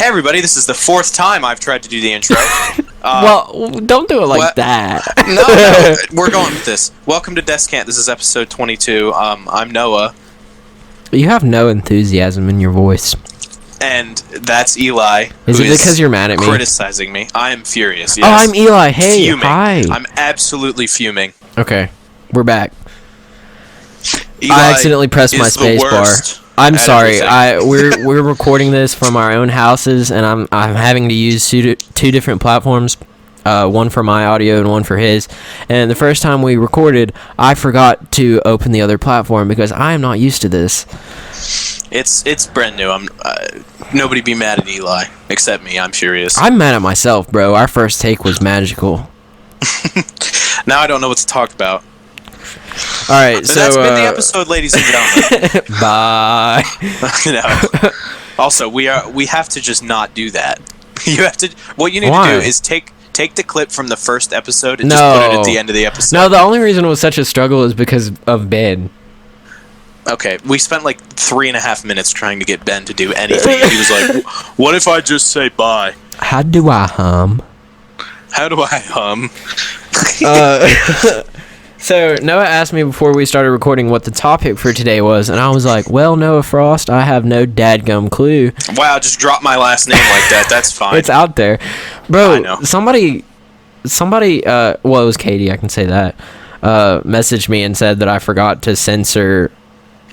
Hey everybody, this is the 4th time I've tried to do the intro. Well, don't do it like that. No, we're going with this. Welcome to Descant. This is episode 22. I'm Noah. You have no enthusiasm in your voice. And that's Eli. Is it because you're mad at me? Criticizing me. I am furious, yes. Oh, I'm Eli. Hey, fuming. hi. I'm absolutely fuming. Okay, we're back. Eli I accidentally pressed my space bar. I'm sorry. We're recording this from our own houses, and I'm having to use two different platforms, one for my audio and one for his. And the first time we recorded, I forgot to open the other platform because I am not used to this. It's brand new. Nobody be mad at Eli except me. I'm furious. I'm mad at myself, bro. Our first take was magical. Now I don't know what to talk about. All right, so that's been the episode, ladies and gentlemen. Bye. No. Also, we have to just not do that. You have to. What you need to do is take the clip from the first episode and just put it at the end of the episode. No, the only reason it was such a struggle is because of Ben. Okay, we spent like 3.5 minutes trying to get Ben to do anything. He was like, "What if I just say bye?" How do I hum? How do I hum? So, Noah asked me before we started recording what the topic for today was, and I was like, well, Noah Frost, I have no dadgum clue. Wow, just drop my last name like that. That's fine. It's out there. Bro, I know. somebody, well, it was Katie, I can say that, messaged me and said that I forgot to censor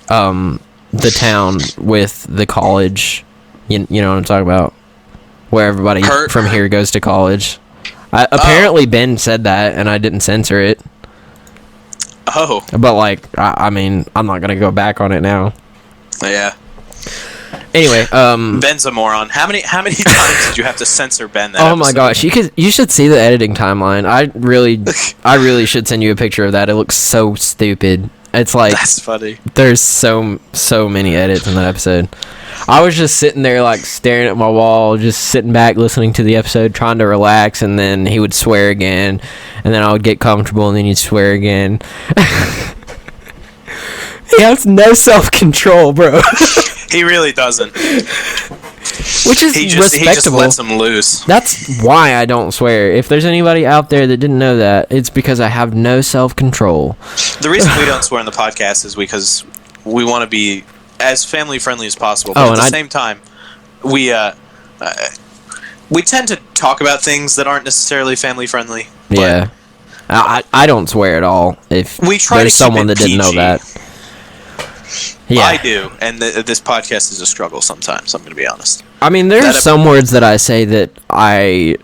the town with the college, you know what I'm talking about, where everybody from here goes to college. Apparently, Ben said that, and I didn't censor it. Oh. But, like, I mean, I'm not going to go back on it now. Yeah. Anyway, Ben's a moron. How many times did you have to censor Ben that episode? My gosh, you should see the editing timeline. I really should send you a picture of that. It looks so stupid. It's like... That's funny. There's so many edits in that episode. I was just sitting there, like, staring at my wall, just sitting back, listening to the episode, trying to relax, and then he would swear again, and then I would get comfortable, and then he'd swear again. He has no self-control, bro. He really doesn't. Which is respectable. He just lets him loose. That's why I don't swear. If there's anybody out there that didn't know that, it's because I have no self-control. The reason we don't swear on the podcast is because we want to be as family-friendly as possible. But at the same time, we tend to talk about things that aren't necessarily family-friendly. Yeah. I don't swear at all. If there's someone that didn't know that. Yeah. I do, and this podcast is a struggle sometimes, I'm going to be honest. I mean, there's some words that I say that I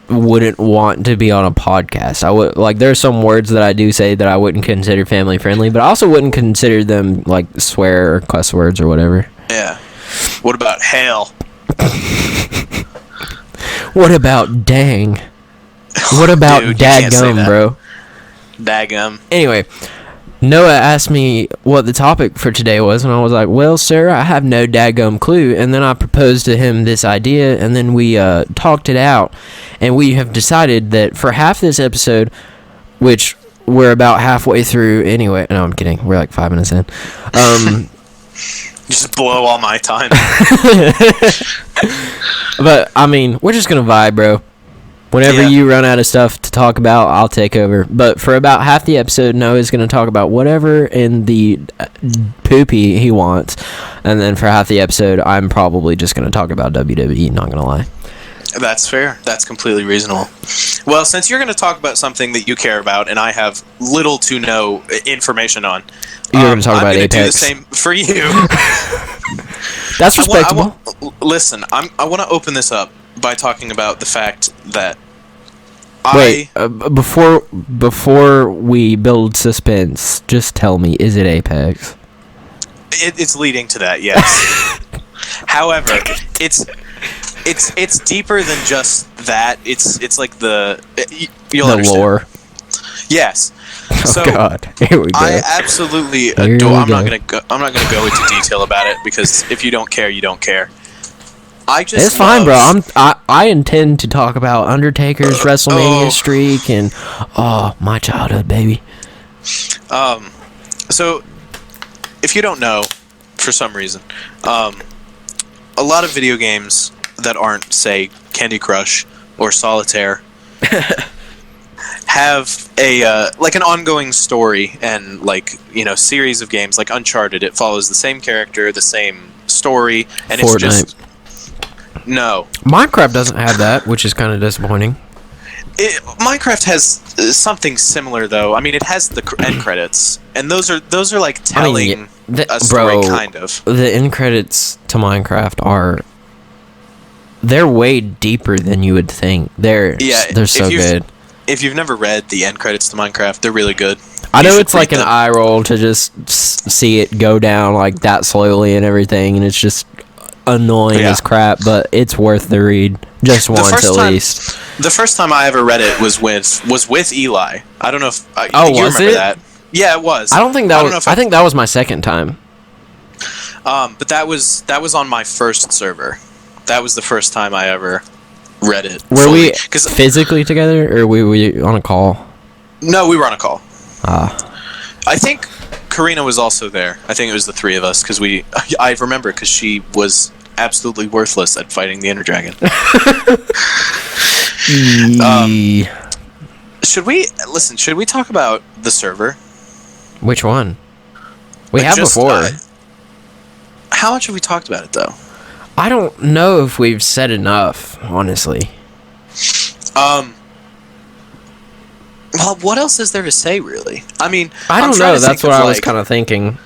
wouldn't want to be on a podcast. There's some words that I do say that I wouldn't consider family friendly, but I also wouldn't consider them like swear or cuss words or whatever. Yeah. What about hell? What about dang? What about dadgum, bro? Dadgum. Anyway, Noah asked me what the topic for today was, and I was like, well, sir, I have no dadgum clue. And then I proposed to him this idea, and then we talked it out, and we have decided that for half this episode, which we're about halfway through anyway. No, I'm kidding. We're like 5 minutes in. Just blow all my time. But, I mean, we're just going to vibe, bro. Whenever you run out of stuff to talk about, I'll take over. But for about half the episode, Noah's going to talk about whatever in the poopy he wants. And then for half the episode, I'm probably just going to talk about WWE, not going to lie. That's fair. That's completely reasonable. Well, since you're going to talk about something that you care about and I have little to no information on, you're going to talk about Apex. I'm going to do the same for you. That's respectable. Listen, I want to open this up by talking about the fact that before we build suspense, just tell me, is it Apex? It's leading to that, yes. However, it's deeper than just that. It's like you'll understand. Lore. Yes. Oh God! Here we go. I absolutely adore. I'm not gonna go into detail about it because if you don't care, you don't care. It's fine, bro. I intend to talk about Undertaker's WrestleMania streak and my childhood, baby. So if you don't know, for some reason, a lot of video games that aren't, say, Candy Crush or Solitaire have a like an ongoing story and like, you know, series of games like Uncharted. It follows the same character, the same story, and Fortnite. it's just no. Minecraft doesn't have that, which is kind of disappointing. Minecraft has something similar though. I mean, it has the end credits, and those are like telling a story, kind of. The end credits to Minecraft they're way deeper than you would think. They're so good. If you've never read the end credits to Minecraft, they're really good. I know it's like an eye roll to just see it go down like that slowly and everything, and it's just annoying as crap, but it's worth the read just once at least. The first time I ever read it was with Eli. I don't know if you remember that. Yeah, it was. I think that was my second time. But that was on my first server. That was the first time I ever read it. Were we physically together, or were we on a call? No, we were on a call. I think Karina was also there. I think it was the three of us, because I remember because she was absolutely worthless at fighting the Ender Dragon. Should we talk about the server? Which one? We have before. How much have we talked about it, though? I don't know if we've said enough, honestly. Well, what else is there to say, really? I mean, I don't know. That's what I was kind of thinking.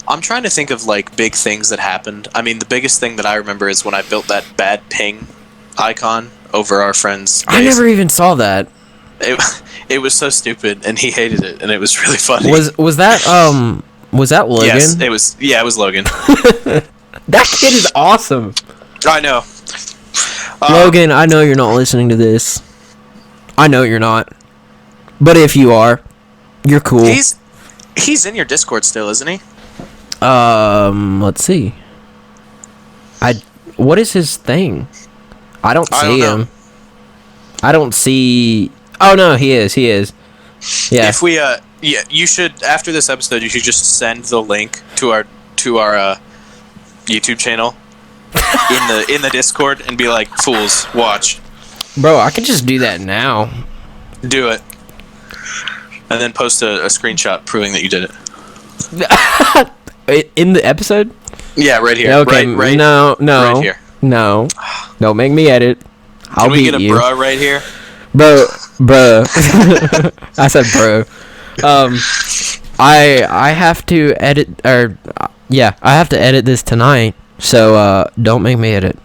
I'm trying to think of, like, big things that happened. I mean, the biggest thing that I remember is when I built that bad ping icon over our friend's base. I never even saw that. It was so stupid, and he hated it, and it was really funny. Was that Logan? Yes, it was Logan. That kid is awesome. I know. Logan, I know you're not listening to this. I know you're not. But if you are, you're cool. He's in your Discord still, isn't he? Let's see. What is his thing? I don't see him. I don't see. Oh no, he is. Yeah. If we you should, after this episode, you should just send the link to our YouTube channel in the Discord and be like, "Fools, watch." Bro, I could just do that now. Do it. And then post a screenshot proving that you did it. In the episode? Yeah, right here. Okay, right, no. Right here. No. Don't make me edit. Can we get a bruh right here? Bruh. I said bro. I have to edit, I have to edit this tonight, so don't make me edit.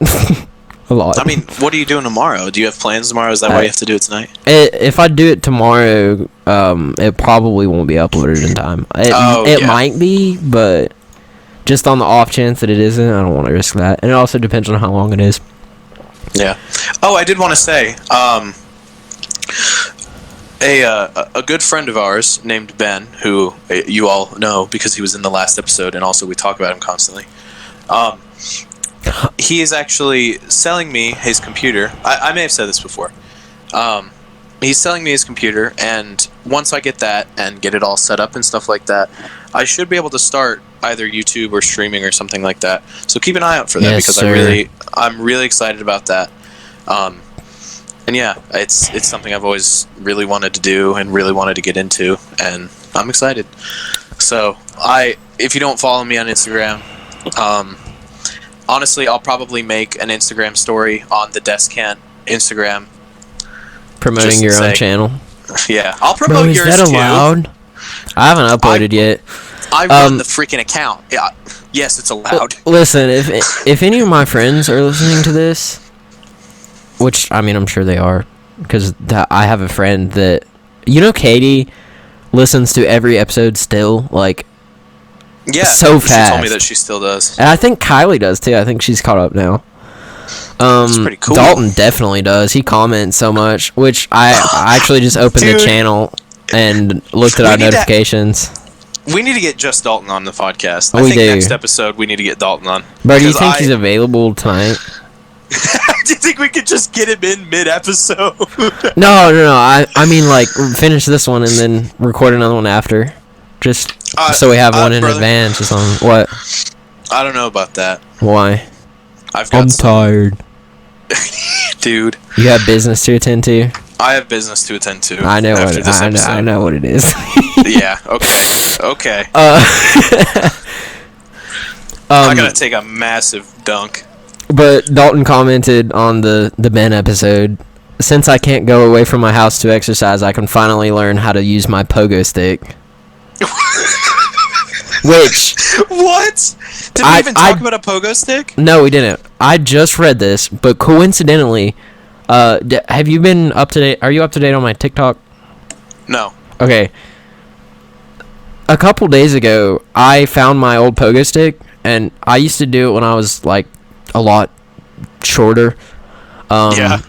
A lot. I mean, what are you doing tomorrow? Do you have plans tomorrow? Is that why you have to do it tonight? If I do it tomorrow, it probably won't be uploaded in time. It might be, but just on the off chance that it isn't, I don't want to risk that. And it also depends on how long it is. Yeah. Oh, I did want to say, a good friend of ours named Ben, who you all know because he was in the last episode, and also we talk about him constantly. He is actually selling me his computer. I may have said this before. He's selling me his computer, and once I get that and get it all set up and stuff like that, I should be able to start either YouTube or streaming or something like that. So keep an eye out for that, because sir. I'm really excited about that. And yeah, it's something I've always really wanted to do and really wanted to get into, and I'm excited. So if you don't follow me on Instagram, honestly, I'll probably make an Instagram story on the Descant Instagram. Promoting your own channel. Yeah, I'll promote yours too. Is that allowed? I haven't uploaded yet. I run the freaking account. Yeah, yes, it's allowed. Listen, if any of my friends are listening to this, which I mean I'm sure they are, because I have a friend that, Katie listens to every episode still, like. Yeah, so fast. She told me that she still does. And I think Kylie does too. I think she's caught up now. That's pretty cool. Dalton definitely does. He comments so much, which I actually just opened the channel and looked at our notifications. We need to get just Dalton on the podcast. I think next episode we need to get Dalton on. Bro, do you think he's available tonight? Do you think we could just get him in mid-episode? No. I mean, like, finish this one and then record another one after. Just so we have one in advance or something. What? I don't know about that. Why? I'm tired. Dude, You have business to attend to. I have business to attend to. I know after what this episode. I know what it is. Yeah. Okay. I gotta take a massive dunk. But Dalton commented on the Ben episode. Since I can't go away from my house to exercise, I can finally learn how to use my pogo stick. Which What? Did we even talk about a pogo stick? No, we didn't. I just read this, but coincidentally, have you been up to date? Are you up to date on my TikTok? No. Okay. A couple days ago, I found my old pogo stick, and I used to do it when I was like a lot shorter. Yeah.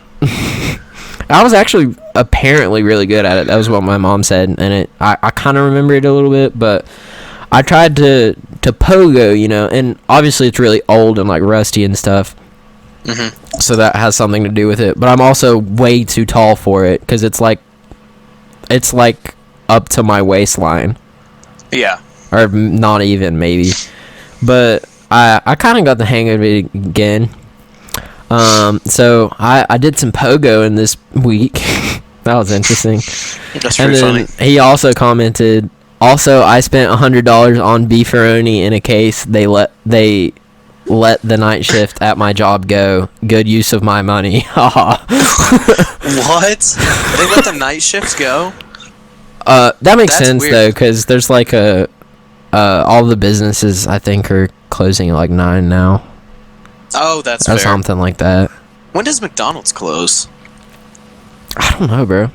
I was actually apparently really good at it. That was what my mom said, and I kind of remember it a little bit, but I tried to pogo, and obviously it's really old and like rusty and stuff. Mm-hmm. So that has something to do with it. But I'm also way too tall for it because it's like up to my waistline. Yeah. Or not even, maybe. But I kind of got the hang of it again. So I did some pogo in this week. That was interesting. That's pretty funny. He also commented, also, I spent $100 on beefaroni in a case. They let the night shift at my job go. Good use of my money. What? They let the night shift go? That makes That's sense, weird. though, because there's like all the businesses, I think, are closing at like 9 now. Oh, that's Or fair. something like that. When does McDonald's close? I don't know, bro.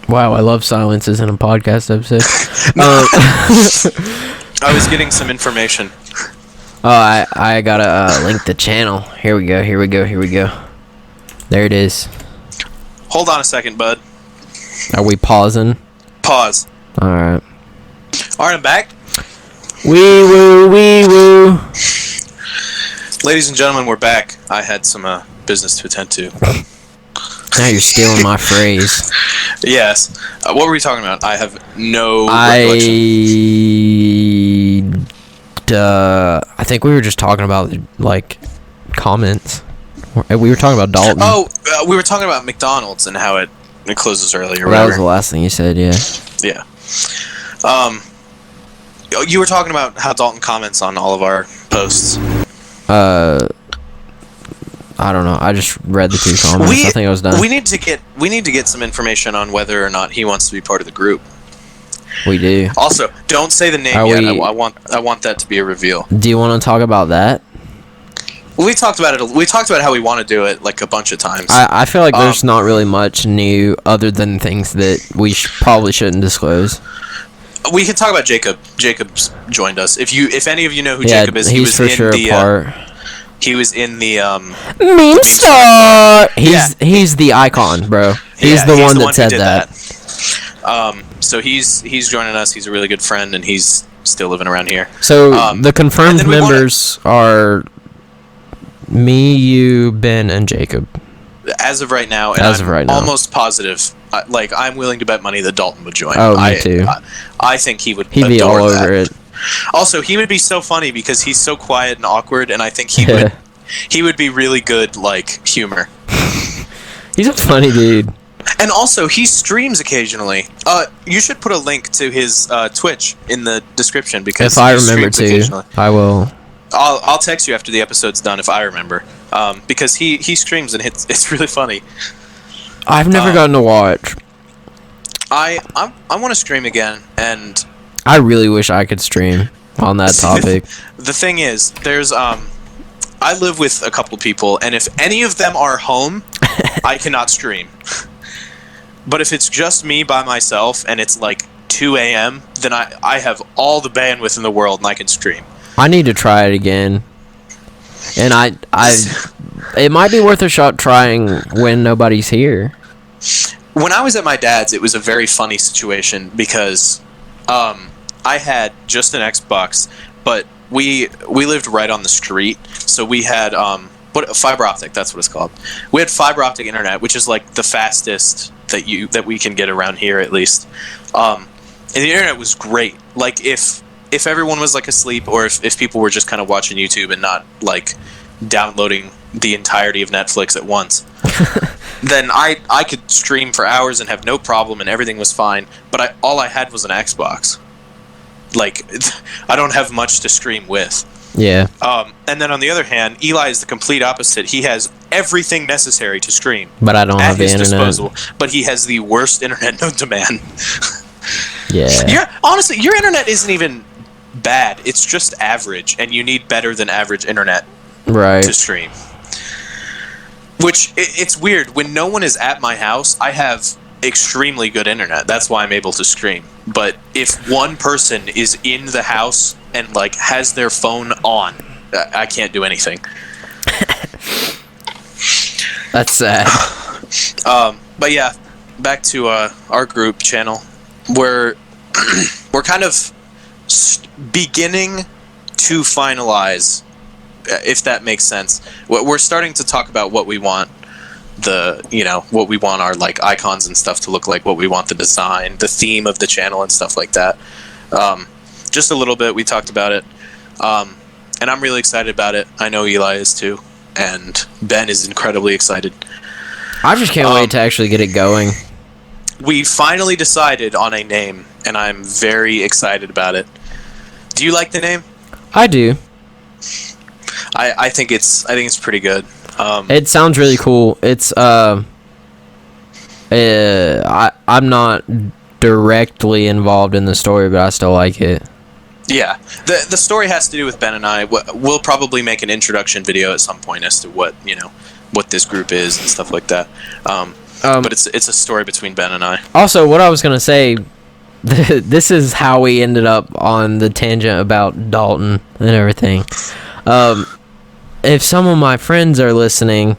Wow, I love silences in a podcast episode. I was getting some information. Oh, I gotta link the channel. Here we go. There it is. Hold on a second, bud. Are we pausing? Pause. Alright. Alright, I'm back. Wee woo. Ladies and gentlemen, we're back. I had some business to attend to. Now you're stealing my phrase. Yes. What were we talking about? I have no recollection. I think we were just talking about, like, comments. We were talking about Dalton. Oh, we were talking about McDonald's and how it closes early or Well, that was whatever. the last thing you said, yeah. Yeah. You were talking about how Dalton comments on all of our posts. I don't know. I just read the 2 comments. I think I was done. We need to get some information on whether or not he wants to be part of the group. We do. Also, don't say the name yet. I want that to be a reveal. Do you want to talk about that? We talked about it. We talked about how we want to do it like a bunch of times. I feel like there's not really much new other than things that we probably shouldn't disclose. We can talk about Jacob. Jacob's joined us. If any of you know who Yeah, Jacob is, he's for sure a part. He was in the Meme star. He's the icon, bro. He's the one that said that. So he's joining us. He's a really good friend, and he's still living around here. So the confirmed members are me, you, Ben, and Jacob. As of right now, and I'm almost positive. I'm willing to bet money that Dalton would join. Oh, me too. I think he would. He'd be all over it. Also, he would be so funny because he's so quiet and awkward, and I think he would be really good, like, humor. He's a funny dude. And also, he streams occasionally. You should put a link to his Twitch in the description because if I remember to, I will. I'll text you after the episode's done if I remember, because he streams and it's really funny. I've never gotten to watch. I want to stream again, and I really wish I could stream on that topic. The thing is, there's I live with a couple people, and if any of them are home, I cannot stream. But if it's just me by myself and it's like 2 a.m., then I have all the bandwidth in the world and I can stream. I need to try it again. And it might be worth a shot trying when nobody's here. When I was at my dad's, it was a very funny situation because I had just an Xbox, but we lived right on the street, so we had fiber optic. That's what it's called. We had fiber optic internet, which is like the fastest that we can get around here, at least. And the internet was great. Like if if everyone was like asleep, or if people were just kind of watching YouTube and not like downloading the entirety of Netflix at once, then I could stream for hours and have no problem and everything was fine. But all I had was an Xbox. Like, I don't have much to stream with. Yeah. And then on the other hand, Eli is the complete opposite. He has everything necessary to stream, but I don't have the internet. Disposal, but he has the worst internet known to man. Yeah. Honestly, your internet isn't even bad. It's just average, and you need better than average internet to stream. Which, it's weird. When no one is at my house, I have extremely good internet. That's why I'm able to stream. But if one person is in the house and like has their phone on, I can't do anything. That's sad. But yeah, back to our group channel. We're kind of beginning to finalize, if that makes sense. We're starting to talk about what we want what we want our like icons and stuff to look like, what we want the design, the theme of the channel and stuff like that. Just a little bit, we talked about it. And I'm really excited about it. I know Eli is too. And Ben is incredibly excited. I just can't wait to actually get it going. We finally decided on a name, and I'm very excited about it. Do you like the name? I do. I think it's pretty good. It sounds really cool. It's I'm not directly involved in the story, but I still like it. Yeah, the story has to do with Ben and I. We'll probably make an introduction video at some point as to what this group is and stuff like that. But it's a story between Ben and I. Also, what I was gonna say, this is how we ended up on the tangent about Dalton and everything. If some of my friends are listening,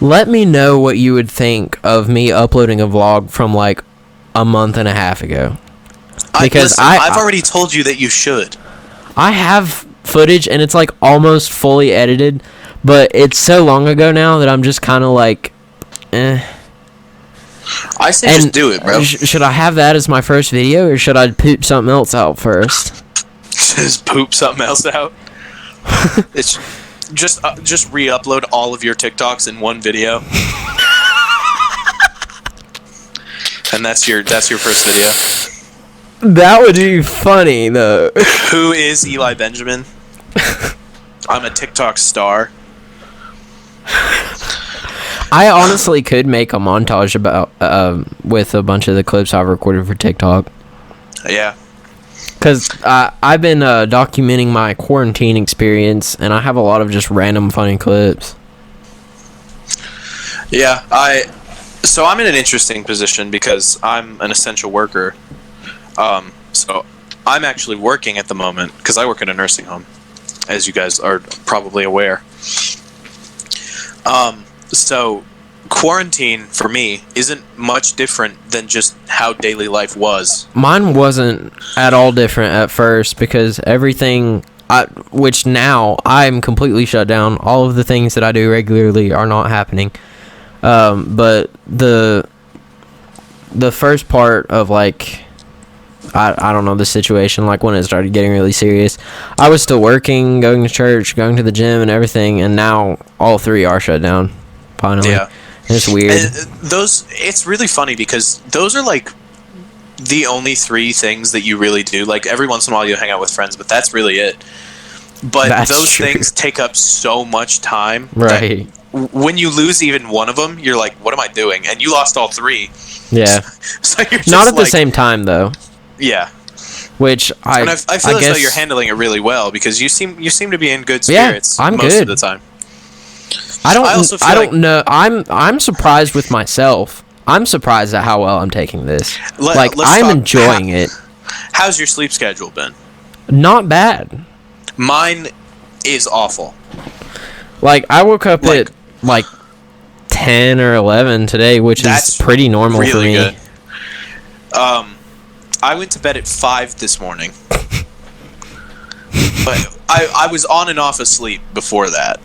let me know what you would think of me uploading a vlog from like a month and a half ago. Because I've already told you that you should. I have footage and it's like almost fully edited, but it's so long ago now that I'm just kind of like, eh. I say just do it, bro. Should I have that as my first video, or should I poop something else out first? Just poop something else out? It's just re-upload all of your TikToks in one video. And that's your first video. That would be funny, though. Who is Eli Benjamin? I'm a TikTok star. I honestly could make a montage about with a bunch of the clips I've recorded for TikTok. Yeah. Because I've been documenting my quarantine experience, and I have a lot of just random funny clips. Yeah, so I'm in an interesting position because I'm an essential worker. So I'm actually working at the moment because I work in a nursing home, as you guys are probably aware. So quarantine for me isn't much different than just how daily life was. Mine wasn't at all different at first because everything, which now I'm completely shut down. All of the things that I do regularly are not happening. But the first part of like, I don't know, the situation, like when it started getting really serious, I was still working, going to church, going to the gym and everything, and now all three are shut down. Finally. Yeah. It's weird. It's really funny because those are like the only three things that you really do. Like every once in a while you hang out with friends, but that's really it. But that's those true. Things take up so much time. Right. When you lose even one of them, you're like, what am I doing? And you lost all three. Yeah. So you're just not at the same time though. Yeah. Which I feel as though you're handling it really well because you seem to be in good spirits most of the time. I don't know. I'm surprised with myself. I'm surprised at how well I'm taking this. I'm enjoying it. How's your sleep schedule been? Not bad. Mine is awful. Like I woke up at like 10 or 11 today, which is pretty normal for me. Good. I went to bed at 5 this morning. But I was on and off asleep before that.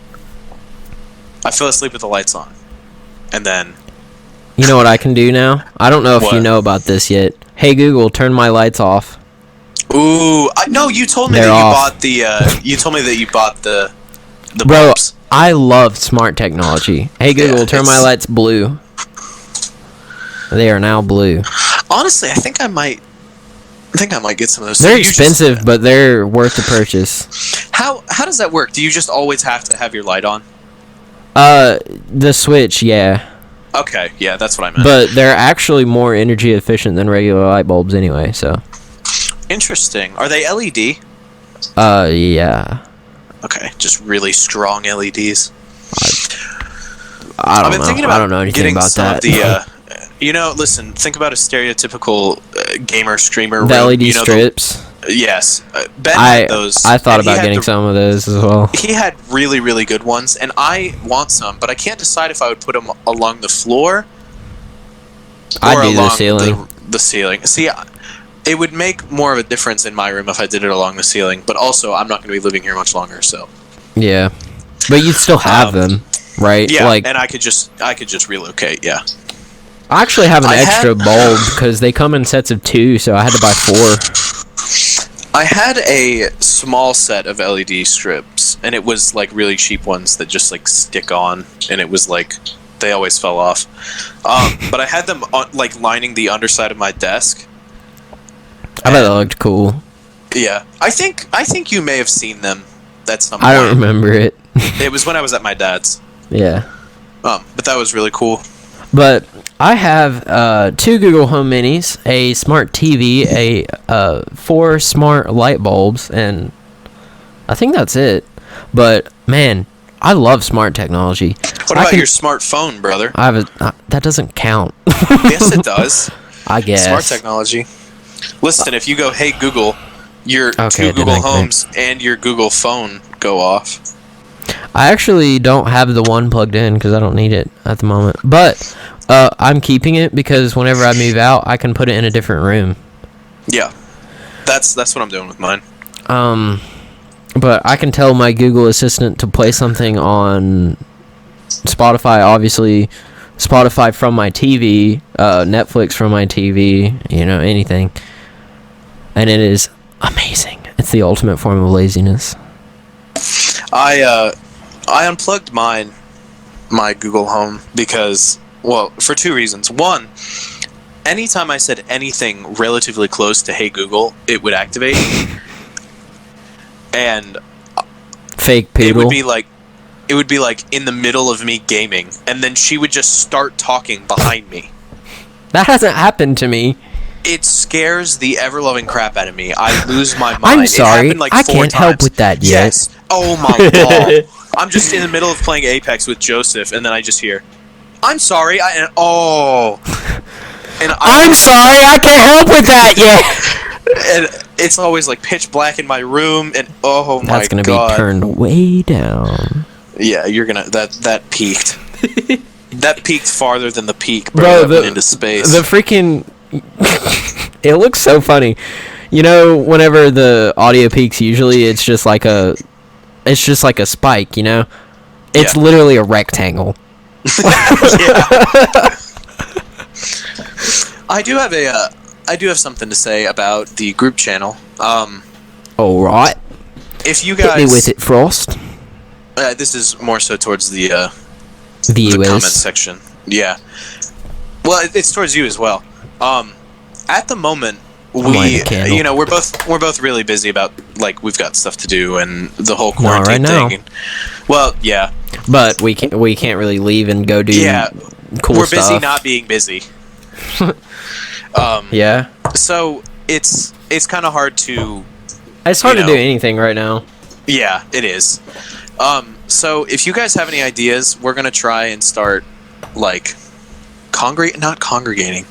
I fell asleep with the lights on. And then... You know what I can do now? I don't know if you know about this yet. Hey Google, turn my lights off. Ooh, no, you told me They're that you off. bought the. You told me that you bought the Bro, bulbs. I love smart technology. Hey Google, Yeah, turn my lights blue. They are now blue. Honestly, I think I might get some of those. They're You just- expensive, but they're worth the purchase. how does that work? Do you just always have to have your light on? The Switch, yeah. Okay, yeah, that's what I meant. But they're actually more energy efficient than regular light bulbs anyway, so. Interesting. Are they LED? Yeah. Okay, just really strong LEDs. I I've don't been know. thinking about I don't know anything getting about some that. of the. Listen. Think about a stereotypical gamer streamer. The room. LED strips. Yes, Ben had those. I thought and he about had getting the- some of those as well. He had really, really good ones, and I want some, but I can't decide if I would put them along the floor I'd or do the along ceiling. the ceiling. See, it would make more of a difference in my room if I did it along the ceiling, but also I'm not going to be living here much longer, so Yeah. But you'd still have them, right? yeah. Like, And I could just relocate. Yeah. I actually have an I extra had- bulb because they come in sets of 2, so I had to buy 4. I had a small set of LED strips, and it was like really cheap ones that just like stick on, and it was like they always fell off. But I had them like lining the underside of my desk. I bet that looked cool. Yeah, I think you may have seen them at some point. I don't remember it. It was when I was at my dad's. Yeah. But that was really cool. But I have 2 Google Home Minis, a smart TV, 4 smart light bulbs, and I think that's it. But man, I love smart technology. What about your smartphone, brother? I have a that doesn't count. Yes, it does. I guess. Smart technology. Listen, if you go, hey Google, your Okay, two it didn't Google make me. Homes and your Google phone go off. I actually don't have the one plugged in because I don't need it at the moment. But I'm keeping it because whenever I move out, I can put it in a different room. Yeah, that's what I'm doing with mine. But I can tell my Google Assistant to play something on Spotify, obviously. Spotify from my TV, Netflix from my TV, anything. And it is amazing. It's the ultimate form of laziness. I unplugged my Google Home because, well, for 2 reasons. One, anytime I said anything relatively close to "Hey Google," it would activate, and Fake poodle. it would be like in the middle of me gaming, and then she would just start talking behind me. That hasn't happened to me. It scares the ever-loving crap out of me. I lose my mind. I'm It sorry. happened like I 4 can't help times. with that yet. Yes. Oh my god. I'm just in the middle of playing Apex with Joseph, and then I just hear, "I'm sorry." I'm sorry, I can't help with that yet. And it's always like pitch black in my room, and oh my god. That's gonna be turned way down. Yeah, you're gonna that peaked. That peaked farther than the peak, Bro, that went into space. The freaking it looks so funny. Whenever the audio peaks, usually it's just like a spike, It's Yeah. literally a rectangle. I do have something to say about the group channel. All right. If you Hit guys me with it, Frost. this is more so towards the Viewers. comment section. Yeah. Well, it's towards you as well. At the moment, lighting a candle. we're both really busy about, like, we've got stuff to do and the whole Not quarantine right now. thing. Well, yeah. But we can't really leave and go do Yeah. cool We're stuff. busy not being busy. Yeah. So it's kind of hard to. It's hard You to do know. anything right now. Yeah, it is. So if you guys have any ideas, we're gonna try and start, like, not congregating,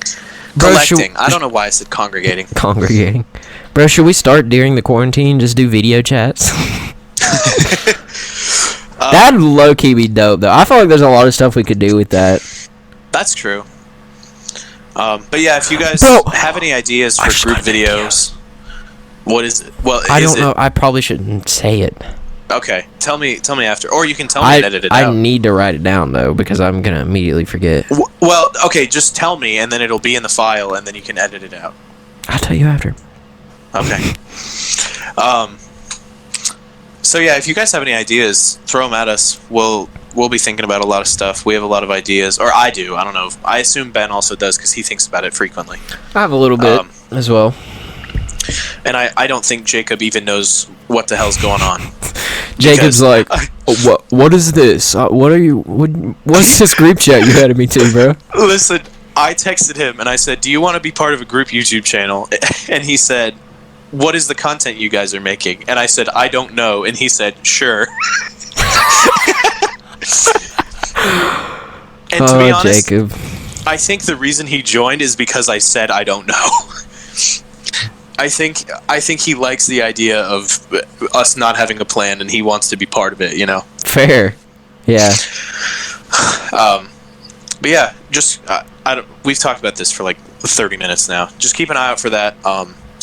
Bro, collecting. I don't know why I said congregating. Congregating. Bro, should we start during the quarantine? Just do video chats? That'd low-key be dope, though. I feel like there's a lot of stuff we could do with that. That's true. But yeah, if you guys Bro, have any ideas I for just group got an idea. videos, what is it? Well, I don't know. I probably shouldn't say it. Okay, tell me after, or you can tell me and edit it I out. need to write it down, though, because I'm going to immediately forget. Well, okay, just tell me, and then it'll be in the file, and then you can edit it out. I'll tell you after. Okay. So yeah, if you guys have any ideas, throw them at us. We'll be thinking about a lot of stuff. We have a lot of ideas, or I do. I don't know. I assume Ben also does because he thinks about it frequently. I have a little bit as well. And I don't think Jacob even knows what the hell's going on. Jacob's like, what is this? What's this group chat you added me to, bro? Listen, I texted him and I said, "Do you want to be part of a group YouTube channel?" And he said, "What is the content you guys are making?" And I said, "I don't know." And he said, "Sure." And to be honest, Jacob. I think the reason he joined is because I said I don't know. I think he likes the idea of us not having a plan, and he wants to be part of it. You know. Fair. Yeah. But yeah, just we've talked about this for like 30 minutes now. Just keep an eye out for that.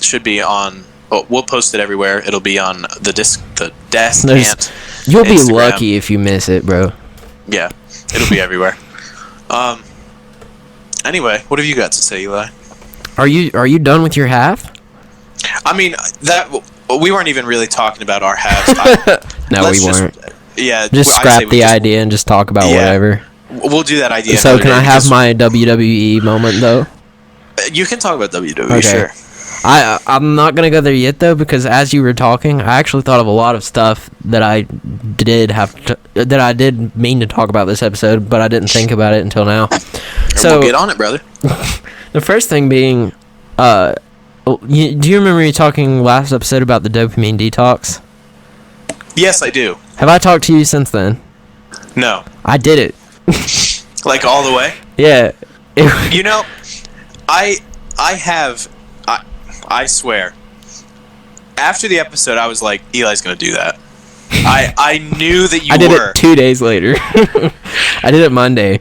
Should be on. Oh, we'll post it everywhere. It'll be on the Descant. You'll be Instagram. lucky if you miss it, bro. Yeah, it'll be everywhere. Anyway, what have you got to say, Eli? Are you done with your half? I mean, that we weren't even really talking about our halves. No, we weren't. Yeah, just scrap the idea and just talk about whatever. We'll do that idea. So can I have my WWE moment though? You can talk about WWE, okay. Sure. I'm not gonna go there yet though, because as you were talking, I actually thought of a lot of stuff that I did mean to talk about this episode, but I didn't think about it until now. So we'll get on it, brother. The first thing being, do you remember you talking last episode about the dopamine detox? Yes, I do. Have I talked to you since then? No. I did it. Like all the way? Yeah. You know, I swear. After the episode, I was like, Eli's gonna do that. I knew that you were. I did it 2 days later. I did it Monday.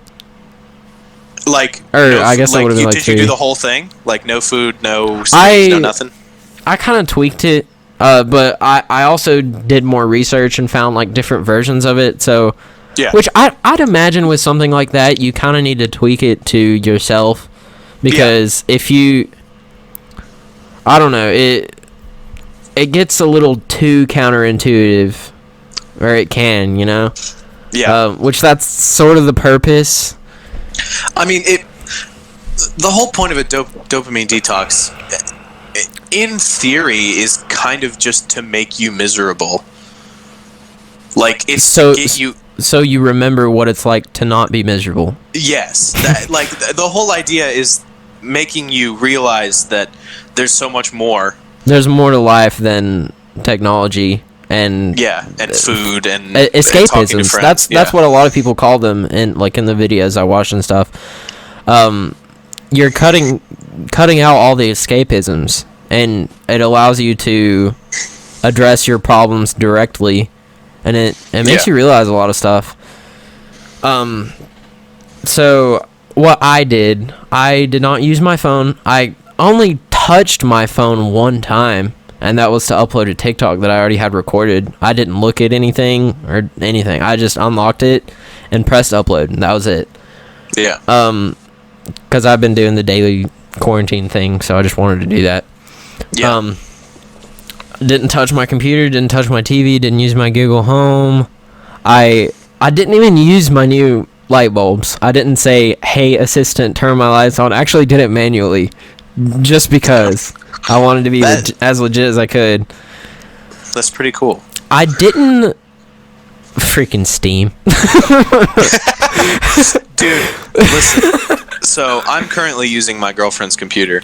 Like, I guess that would have been like did you do the whole thing? Like, no food, no snacks, no nothing? I kind of tweaked it, but I also did more research and found like different versions of it. So, yeah. Which I'd imagine with something like that, you kind of need to tweak it to yourself, because if you, I don't know, it gets a little too counterintuitive, or it can, you know? Yeah. Which that's sort of the purpose. I mean, the whole point of a dopamine detox, in theory, is kind of just to make you miserable. Like, it's to get you... So you remember what it's like to not be miserable. Yes. Like, the whole idea is making you realize that there's so much more. There's more to life than technology and food and escapisms. That's what a lot of people call them in the videos I watch and stuff. You're cutting out all the escapisms, and it allows you to address your problems directly, and it makes you realize a lot of stuff. So what I did not use my phone. I only touched my phone one time, and that was to upload a TikTok that I already had recorded. I didn't look at anything or anything. I just unlocked it and pressed upload, and that was it. Yeah. Because I've been doing the daily quarantine thing, so I just wanted to do that. Yeah. Didn't touch my computer, didn't touch my TV, didn't use my Google Home. I didn't even use my new light bulbs. I didn't say, "Hey, assistant, turn my lights on." I actually did it manually, just because I wanted to be as legit as I could. That's pretty cool. I didn't freaking Steam. Dude, listen. So I'm currently using my girlfriend's computer,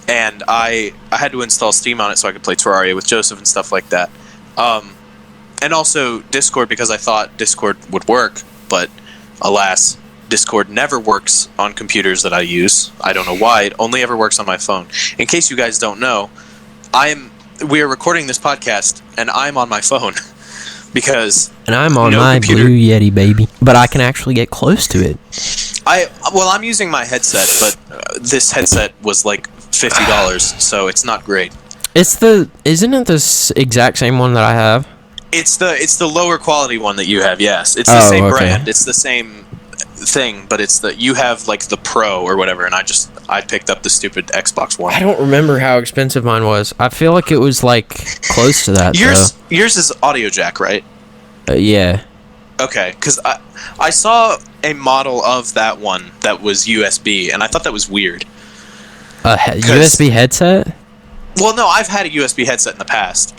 and I had to install Steam on it so I could play Terraria with Joseph and stuff like that, and also Discord, because I thought Discord would work, but alas, Discord never works on computers that I use. I don't know why. It only ever works on my phone. In case you guys don't know, we are recording this podcast, and I'm on my phone. Because and I'm on my Blue Yeti, baby, but I can actually get close to it. I'm using my headset, but this headset was like $50, so it's not great. Isn't it the exact same one that I have? It's the lower quality one that you have. Yes, it's the same brand. It's the same. thing, but it's you have like the Pro or whatever, and I picked up the stupid Xbox One. I don't remember how expensive mine was. I feel like it was like close to that. Yours is audio jack, right? Yeah. Okay, because I saw a model of that one that was USB, and I thought that was weird. USB headset? Well, no, I've had a USB headset in the past.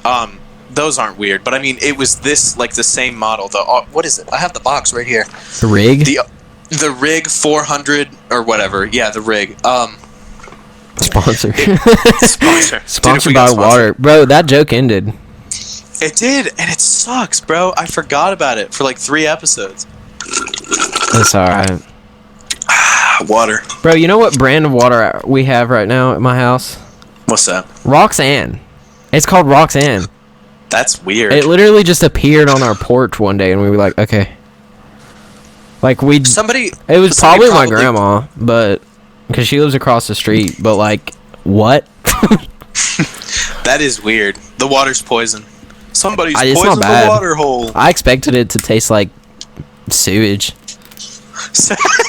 Those aren't weird, but I mean, it was this like the same model. What is it? I have the box right here. The Rig? The Rig 400 or whatever. Yeah, the Rig. Sponsor. Sponsored by water, bro. That joke ended. It did, and it sucks, bro. I forgot about it for like 3 episodes. That's alright. Water. Bro, you know what brand of water we have right now at my house? What's that? Roxanne. It's called Roxanne. That's weird. It literally just appeared on our porch one day, and we were like, okay. Like, it was probably my grandma, but... Because she lives across the street, but like, what? That is weird. The water's poison. Somebody's It's poisoned not bad. the water hole. I expected it to taste like sewage.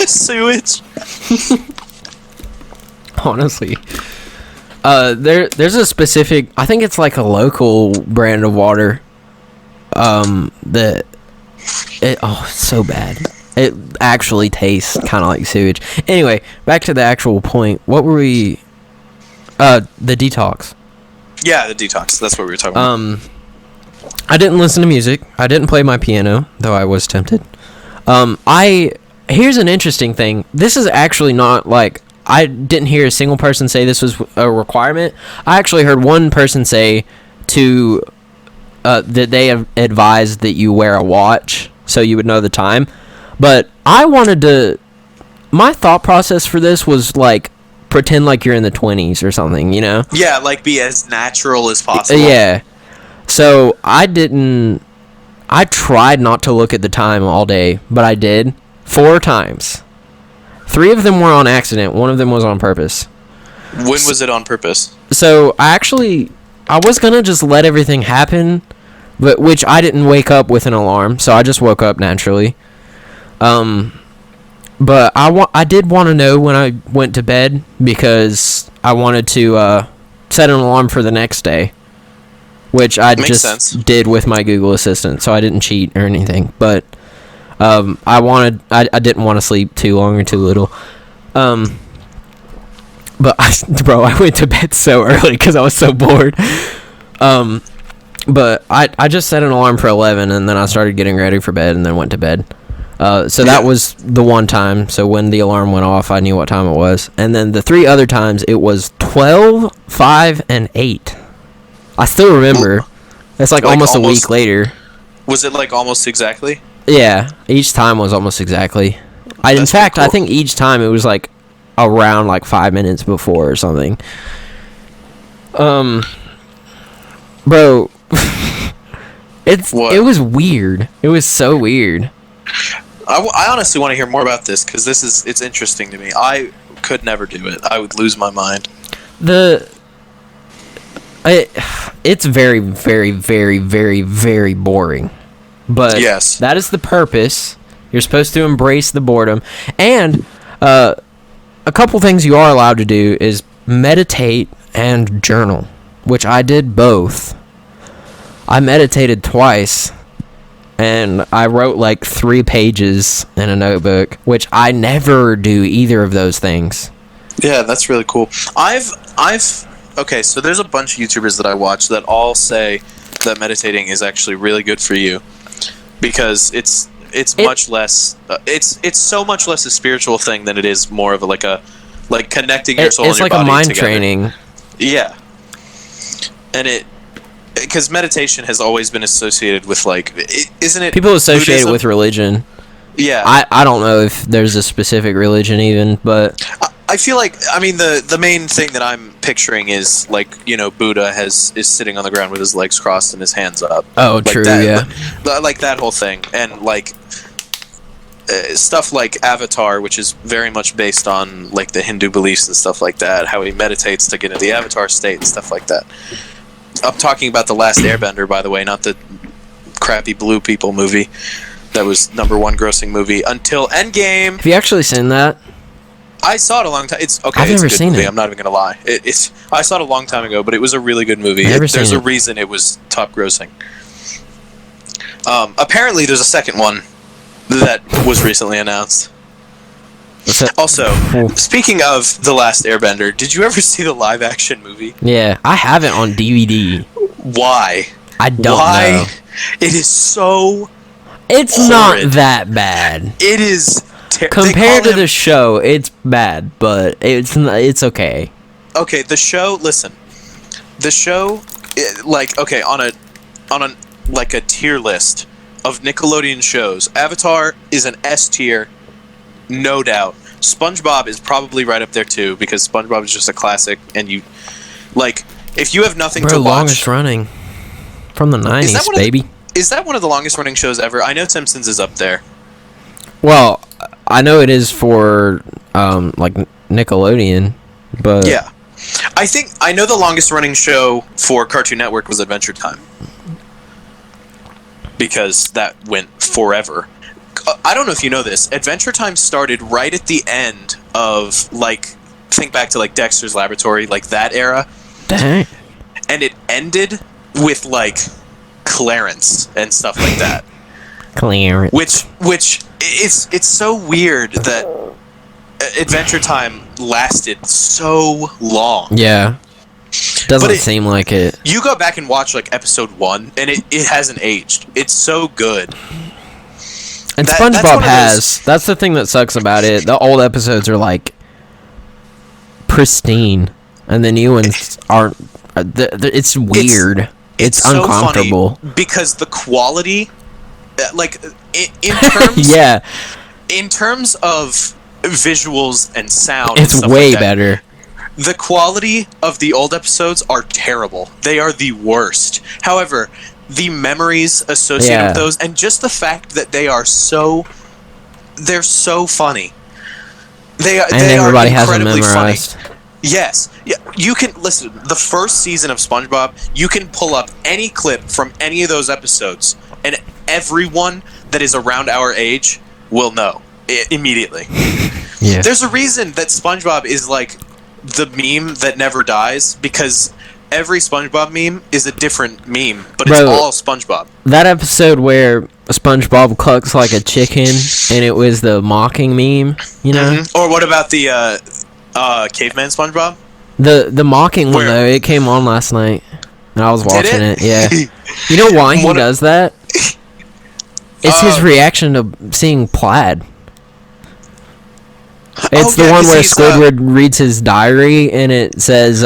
Sewage. Honestly. There's a specific, I think it's like a local brand of water. It's so bad. It actually tastes kind of like sewage. Anyway, back to the actual point. What were we? The detox. Yeah, the detox. That's what we were talking about. I didn't listen to music. I didn't play my piano, though I was tempted. Here's an interesting thing. This is actually not like, I didn't hear a single person say this was a requirement. I actually heard one person say that they have advised that you wear a watch so you would know the time. But my thought process for this was like, pretend like you're in the 20s or something, you know? Yeah, like be as natural as possible. Yeah. So I tried not to look at the time all day, but I did 4 times. 3 of them were on accident. 1 of them was on purpose. When was it on purpose? So I was going to just let everything happen, but which I didn't wake up with an alarm, so I just woke up naturally. But I did want to know when I went to bed because I wanted to set an alarm for the next day, which I did with my Google Assistant, so I didn't cheat or anything. But I didn't want to sleep too long or too little. But I went to bed so early because I was so bored. But I just set an alarm for 11, and then I started getting ready for bed, and then went to bed. So that was the one time. So when the alarm went off, I knew what time it was. And then the 3 other times, it was 12, 5, and 8. I still remember. It's like almost a week later. Was it like almost exactly? Yeah, each time was almost exactly. In fact, cool. I think each time it was like around like 5 minutes before or something. Bro, it was weird. It was so weird. I honestly want to hear more about this because it's interesting to me. I could never do it. I would lose my mind. It's very, very, very, very, very boring. But yes, that is the purpose. You're supposed to embrace the boredom. And a couple things you are allowed to do is meditate and journal, which I did both. I meditated twice, and I wrote like 3 pages in a notebook, which I never do either of those things. Yeah, that's really cool. Okay, so there's a bunch of YouTubers that I watch that all say that meditating is actually really good for you because it's much less it's so much less a spiritual thing than it is more of a connecting your soul and your body together. It's like a mind training. Yeah. And because meditation has always been associated with isn't it people associate Buddhism? It with religion. Yeah. I don't know if there's a specific religion even, but I feel like, the main thing that I'm picturing is Buddha is sitting on the ground with his legs crossed and his hands up. Oh, true, yeah. Like that whole thing. And stuff like Avatar, which is very much based on the Hindu beliefs and stuff like that, how he meditates to get into the Avatar state and stuff like that. I'm talking about The Last Airbender, by the way, not the crappy blue people movie. That was #1 grossing movie until Endgame. Have you actually seen that? I saw it a long time. It's okay. I've It's never a good seen movie. it. I'm not even gonna lie. I saw it a long time ago, but it was a really good movie. Never There's seen a it. reason it was top grossing. Apparently, there's a second one that was recently announced. Also, speaking of The Last Airbender, did you ever see the live action movie? Yeah, I have it on DVD. Why? I don't know. It is so. It's horrid. not that bad. It is. Compared to the show, it's bad, but it's okay. Okay, the show. Listen, the show, on a like a tier list of Nickelodeon shows, Avatar is an S tier, no doubt. SpongeBob is probably right up there too, because SpongeBob is just a classic, and if you have nothing to watch, longest running from the 90s, baby. Is that one of the longest running shows ever? I know Simpsons is up there. Well, I know it is for Nickelodeon, but yeah, I know the longest running show for Cartoon Network was Adventure Time, because that went forever. I don't know if you know this. Adventure Time started right at the end of think back to Dexter's Laboratory, that era. Dang. And it ended with Clarence and stuff like that. Clarence. Which it's so weird that Adventure Time lasted so long. Yeah. Doesn't seem like it. You go back and watch episode 1 and it hasn't aged. It's so good. And SpongeBob that's the thing that sucks about it. The old episodes are pristine, and the new ones aren't. It's weird. It's uncomfortable. So funny because the quality, in terms, yeah, in terms of visuals and sound, it's and stuff way like that, better. The quality of the old episodes are terrible. They are the worst. However, the memories associated with those, and just the fact that they're so funny. They everybody are has them incredibly memorized. funny. Yes. Yeah, you can listen. The first season of SpongeBob, you can pull up any clip from any of those episodes, and everyone that is around our age will know immediately. Yeah. There's a reason that SpongeBob is the meme that never dies, because every SpongeBob meme is a different meme, but it's all SpongeBob. That episode where SpongeBob clucks like a chicken, and it was the mocking meme, you know? Mm-hmm. Or what about the caveman SpongeBob? The mocking one, though, it came on last night, and I was watching it. Yeah. You know why he does that? It's his reaction to seeing Plaid. It's the one where Squidward reads his diary, and it says,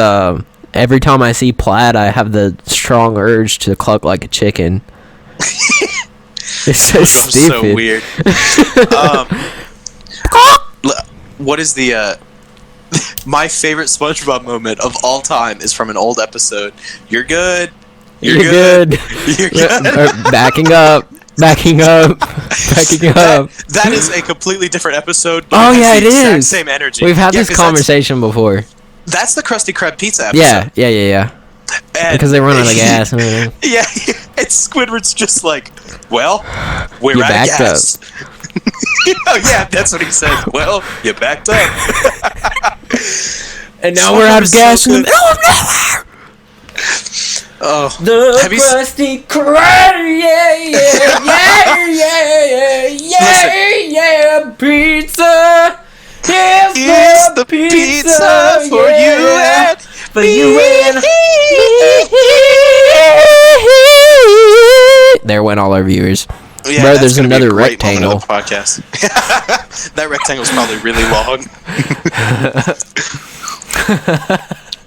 every time I see Plaid, I have the strong urge to cluck like a chicken. It's so stupid. So weird. What is the... my favorite SpongeBob moment of all time is from an old episode. You're good. You're good. You're good. Backing up. Backing up. That is a completely different episode. But it is. Same energy. We've had this conversation before. That's the Krusty Krab pizza episode. Yeah. Because they run out of gas and everything. Yeah, and Squidward's just well, we're out of gas. Oh yeah, that's what he says. Well, you backed up. And now we're out of gas in the middle of nowhere. Oh, the Krusty Krab, yeah, pizza. Here's the pizza for you and for you and There went all our viewers. Yeah, bro, there's another rectangle. Podcast. That rectangle's probably really long.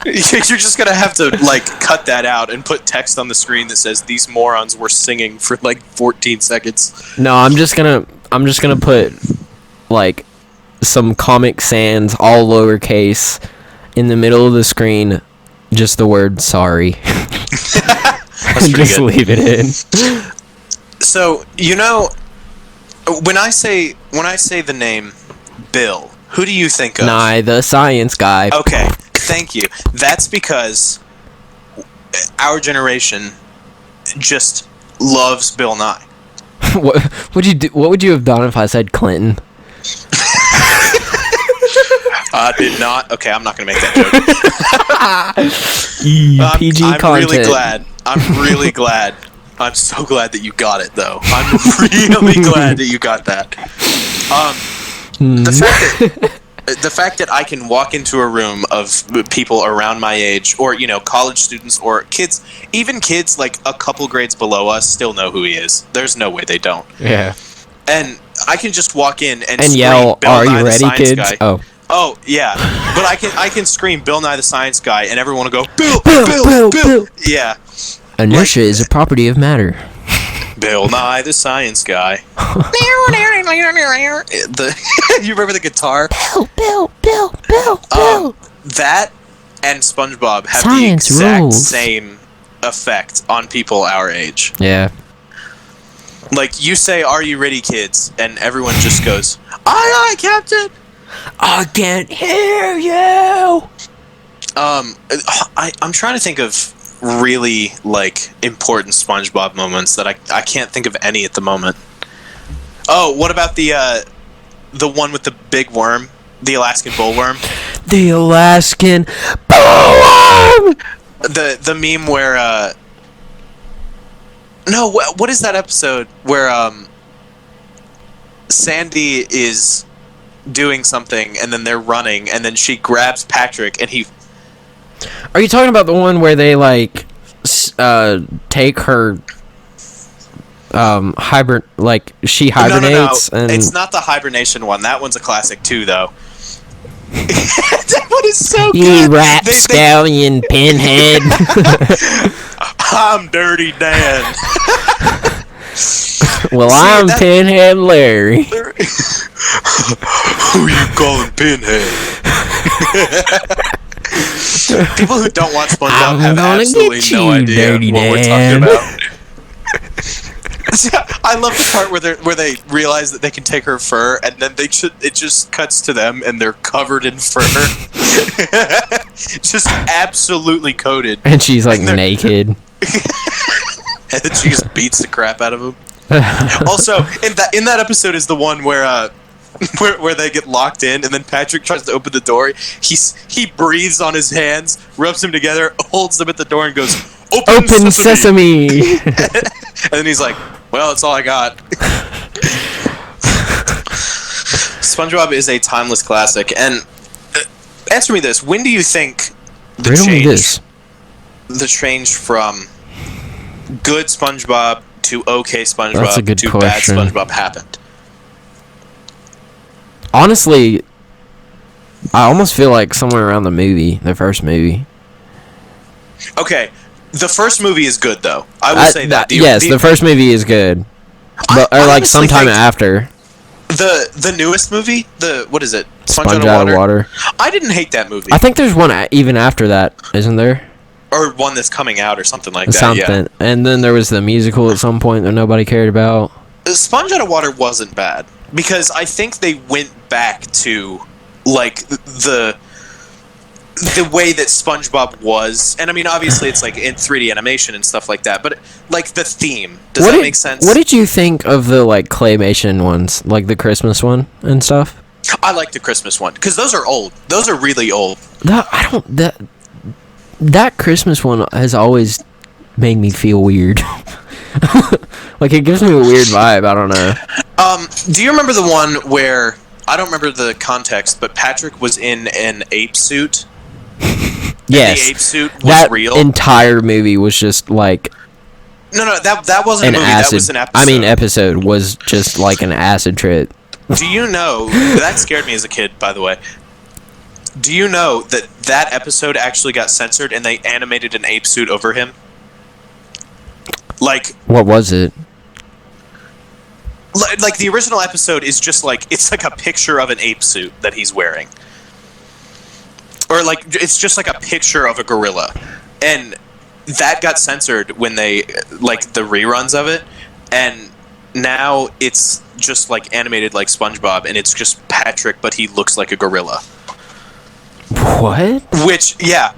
You're just gonna have to cut that out and put text on the screen that says these morons were singing for 14 seconds. No, I'm just gonna put some Comic Sans, all lowercase, in the middle of the screen, just the word sorry. That's just good. Leave it in. So, when I say the name Bill, who do you think of? Nye, the science guy. Okay, thank you. That's because our generation just loves Bill Nye. What would you do? What would you have done if I said Clinton? I did not. Okay, I'm not gonna make that joke. PG I'm content. really glad. I'm really glad. I'm so glad that you got it, though. I'm really glad that you got that. The fact that I can walk into a room of people around my age, or college students, or kids, even kids like a couple grades below us, still know who he is. There's no way they don't. Yeah. And I can just walk in and scream, yell, Bill "Are Nye you the ready, Science kids?" Guy. Oh yeah, but I can scream Bill Nye the Science Guy, and everyone will go Bill. Yeah. Inertia is a property of matter. Bill Nye the Science Guy. You remember the guitar? Bill. That and SpongeBob have Science the exact rules. same effect on people our age. Yeah. Like, you say, "Are you ready, kids?" And everyone just goes, "Aye, Captain." I can't hear you. I'm trying to think of really important SpongeBob moments that I can't think of any at the moment. Oh, what about the one with the big worm, the Alaskan bullworm? The Alaskan bullworm. The meme where no, what is that episode where Sandy is doing something and then they're running and then she grabs Patrick and he... Are you talking about the one where they take her she hibernates? No. And it's not the hibernation one. That one's a classic too, though. That one is so good. You rapscallion pinhead. I'm Dirty Dan. Well, I'm Pinhead Larry. Who you calling Pinhead? People who don't watch SpongeBob have absolutely no idea what we're talking about. I love the part where they realize that they can take her fur, and then it just cuts to them, and they're covered in fur, just absolutely coated. And she's naked. And then she just beats the crap out of him. Also, in that episode is the one where they get locked in, and then Patrick tries to open the door. He breathes on his hands, rubs them together, holds them at the door, and goes, "Open sesame!" And then he's like, "Well, that's all I got." SpongeBob is a timeless classic. And answer me this: when do you think the change from good SpongeBob to okay SpongeBob to question. bad SpongeBob happened? Honestly, I almost feel like somewhere around the first movie. Okay, the first movie is good, though. I will say that. The first movie is good. But, or sometime after. The newest movie? What is it? Sponge Out of Water. I didn't hate that movie. I think there's one even after that, isn't there? Or one that's coming out or something like that, yeah. And then there was the musical at some point that nobody cared about. Sponge Out of Water wasn't bad, because I think they went back to, the way that SpongeBob was. And I mean, obviously it's in 3D animation and stuff like that, but the theme, does that make sense? What did you think of the claymation ones, the Christmas one and stuff? I like the Christmas one because those are old. Those are really old. That Christmas one has always made me feel weird. It gives me a weird vibe. I don't know. Do you remember the one where, I don't remember the context, but Patrick was in an ape suit? Yes. The ape suit was real? That entire movie was just No, that wasn't a movie. That was an episode. Episode was just an acid trip. Do you know, that scared me as a kid, by the way. Do you know that episode actually got censored and they animated an ape suit over him? What was it? The original episode is just it's a picture of an ape suit that he's wearing. Or it's just a picture of a gorilla. And that got censored when they, the reruns of it. And now it's just animated like SpongeBob, and it's just Patrick, but he looks like a gorilla. What?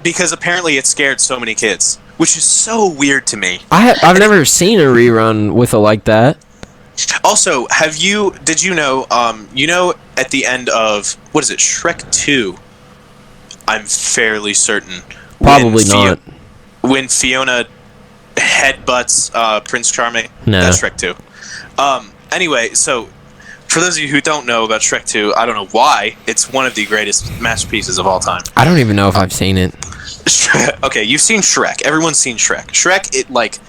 Because apparently it scared so many kids, which is so weird to me. I've never seen a rerun with like that. Also, did you know, at the end of, what is it, Shrek 2, I'm fairly certain. Probably not. When Fiona headbutts Prince Charming, No. that's Shrek 2. Anyway, so, for those of you who don't know about Shrek 2, I don't know why, it's one of the greatest masterpieces of all time. I don't even know if I've seen it. Okay, you've seen Shrek. Everyone's seen Shrek. Shrek,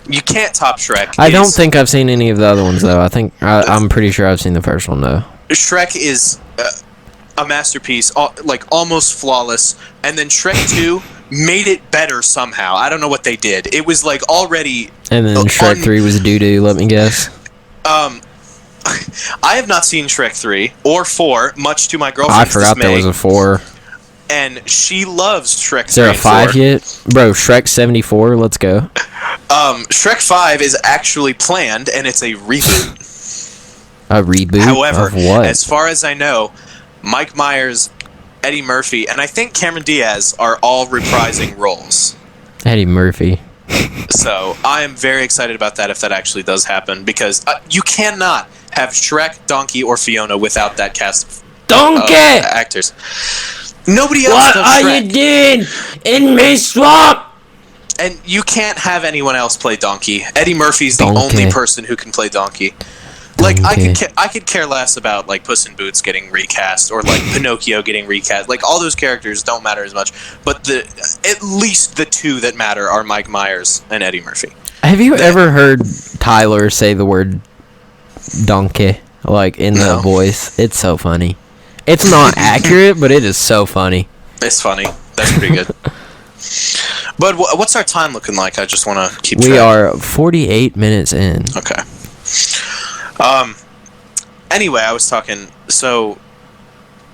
you can't top Shrek. I don't think I've seen any of the other ones, though. I'm pretty sure I've seen the first one, though. Shrek is a masterpiece, almost flawless, and then Shrek 2 made it better somehow. I don't know what they did. It was already... And then Shrek 3 was doo doo, let me guess. I have not seen Shrek 3 or 4, much to my girlfriend's dismay. I forgot there was a 4. And she loves Shrek 3 Is there a 5 4. yet? Bro, Shrek 74, let's go. Shrek 5 is actually planned, and it's a reboot. A reboot? However, of what? as far as I know, Mike Myers, Eddie Murphy, and I think Cameron Diaz are all reprising roles. Eddie Murphy. So I am very excited about that if that actually does happen, because you cannot have Shrek, Donkey, or Fiona without that cast of Donkey! Actors. Nobody else does Shrek. What are you doing in my swamp? And you can't have anyone else play Donkey. Eddie Murphy's the Donkey. only person who can play Donkey. I could care less about Puss in Boots getting recast or Pinocchio getting recast. All those characters don't matter as much. But at least the two that matter are Mike Myers and Eddie Murphy. Have you ever heard Tyler say the word donkey in the voice? It's so funny. It's not accurate, but it is so funny. It's funny. That's pretty good. But what's our time looking like? I just want to keep track. We are 48 minutes in. Okay. Anyway, I was talking, so,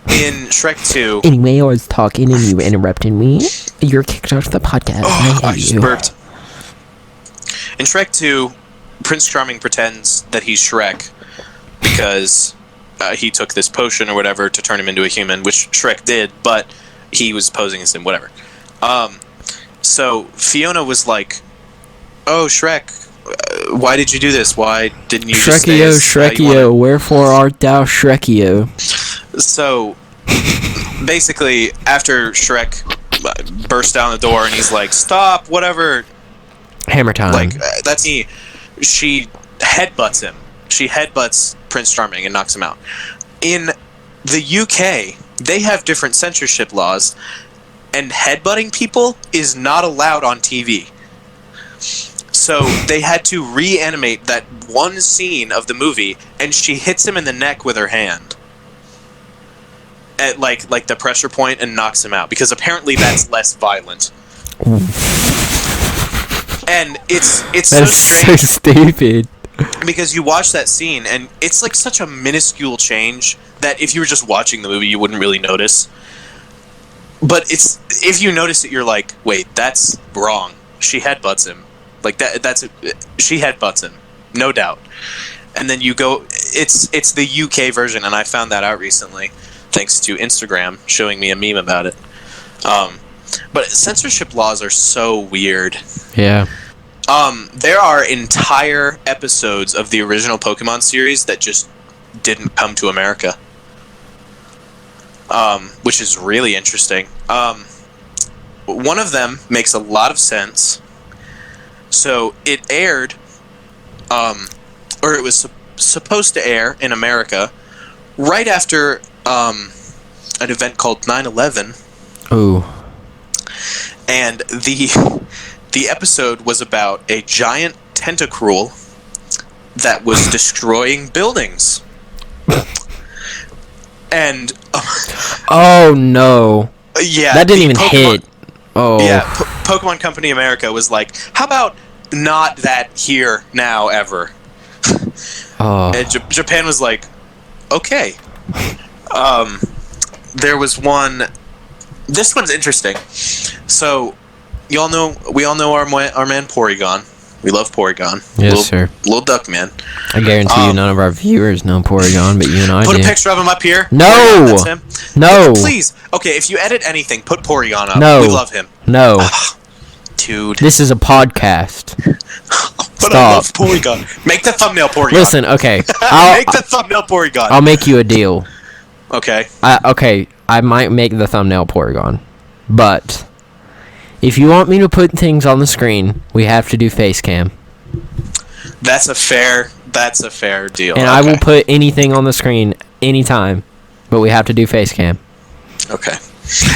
in Shrek 2... Anyway, I was talking and you interrupted me. You're kicked out of the podcast. I just burped. In Shrek 2, Prince Charming pretends that he's Shrek because he took this potion or whatever to turn him into a human, which Shrek did, but he was posing as him, whatever. So Fiona was like, "Oh, Shrek, why did you do this? Why didn't you just stay as Shrekio, wherefore art thou Shrekio?" So, basically, after Shrek bursts down the door and he's like, "Stop, whatever." Hammer time. That's me. She headbutts him. She headbutts Prince Charming and knocks him out. In the UK, they have different censorship laws, and headbutting people is not allowed on TV. So they had to reanimate that one scene of the movie, and she hits him in the neck with her hand at like the pressure point and knocks him out, because apparently that's less violent. And it's so strange. So stupid. Because you watch that scene, and it's such a minuscule change that if you were just watching the movie, you wouldn't really notice. But if you notice it, you're like, wait, that's wrong. She headbutts him. She headbutts him, no doubt. And then you go, it's the UK version, and I found that out recently, thanks to Instagram showing me a meme about it. But censorship laws are so weird. Yeah. There are entire episodes of the original Pokemon series that just didn't come to America. Which is really interesting. One of them makes a lot of sense. So it aired, or it was supposed to air in America right after an event called 9/11. Ooh. And the episode was about a giant tentacruel that was destroying buildings. And oh no. Yeah, that didn't even hit. Oh. Yeah, Pokemon Company America was like, how about not that here, now, ever? Oh. And Japan was like, okay. There was one... This one's interesting. So, we all know our man Porygon. We love Porygon. Yes, sir. Little duck man. I guarantee you none of our viewers know Porygon, but you and I put do. a picture of him up here. No! Porygon, that's him. No! Please. Okay, if you edit anything, put Porygon up. No. We love him. No. Dude. This is a podcast. But I love Porygon. Make the thumbnail Porygon. Listen, okay. Make the thumbnail Porygon. I'll make you a deal. Okay. I might make the thumbnail Porygon. But if you want me to put things on the screen, we have to do face cam. That's a fair deal. And I will put anything on the screen anytime, but we have to do face cam. Okay.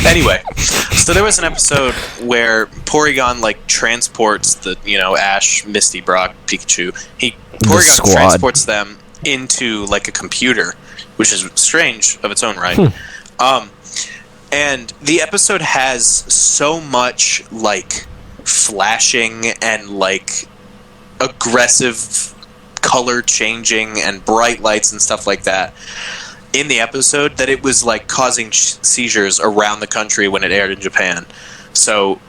Anyway, so there was an episode where Porygon like transports the Ash, Misty, Brock, Pikachu. Porygon transports them into like a computer, which is strange of its own right. And the episode has so much like flashing and like aggressive color changing and bright lights and stuff like that in the episode that it was like causing seizures around the country when it aired in Japan. So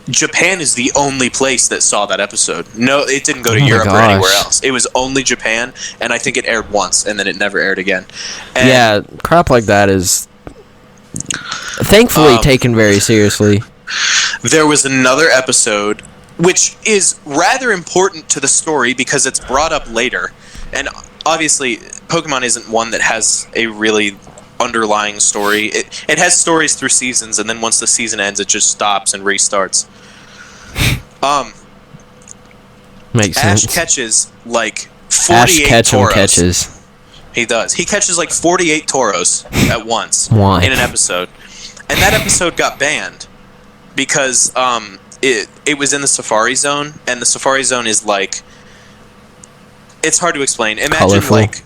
Japan is the only place that saw that episode. No, it didn't go to Europe or anywhere else. It was only Japan, and I think it aired once and then it never aired again. And yeah, crap like that is thankfully taken very seriously. There was another episode which is rather important to the story because it's brought up later, and obviously Pokemon isn't one that has a really underlying story. It has stories through seasons, and then once the season ends it just stops and restarts. Makes sense. Ash catches like 48 Tauros. Catches. He does. He catches like 48 Tauros at once Why? in an episode. And that episode got banned because it was in the Safari Zone, and the Safari Zone is like, it's hard to explain. Imagine colorful. Like,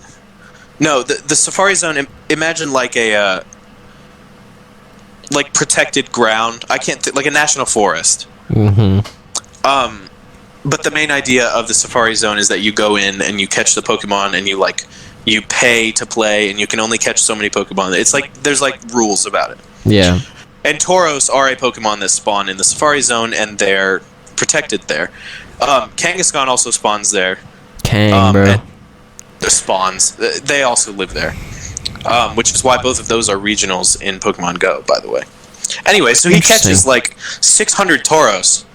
no, the Safari Zone. Imagine like a like protected ground. I can't like a national forest. Mm-hmm. But the main idea of the Safari Zone is that you go in and you catch the Pokemon, and you pay to play, and you can only catch so many Pokemon. It's like there's like rules about it. Yeah. And Tauros are a Pokemon that spawn in the Safari Zone, and they're protected there. Kangaskhan also spawns there. Bro. Spawns. They also live there. Which is why both of those are regionals in Pokemon Go, by the way. Anyway, so he catches like 600 Tauros.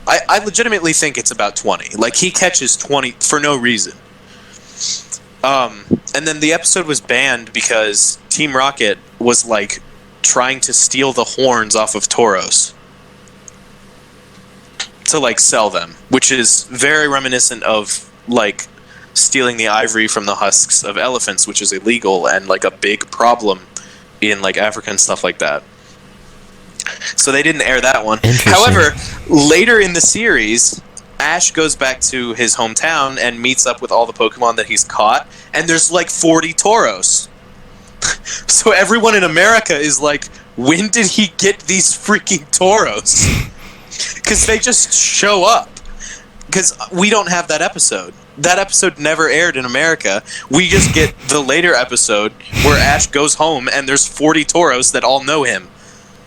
I legitimately think it's about 20. Like, he catches 20 for no reason. And then the episode was banned because Team Rocket was like trying to steal the horns off of Tauros to like sell them, which is very reminiscent of like stealing the ivory from the husks of elephants, which is illegal and like a big problem in like Africa and stuff like that. So they didn't air that one. However, later in the series, Ash goes back to his hometown and meets up with all the Pokemon that he's caught, and there's like 40 Tauros. So everyone in America is like, when did he get these freaking Tauros? Because they just show up. Because we don't have that episode. That episode never aired in America. We just get the later episode where Ash goes home and there's 40 Tauros that all know him.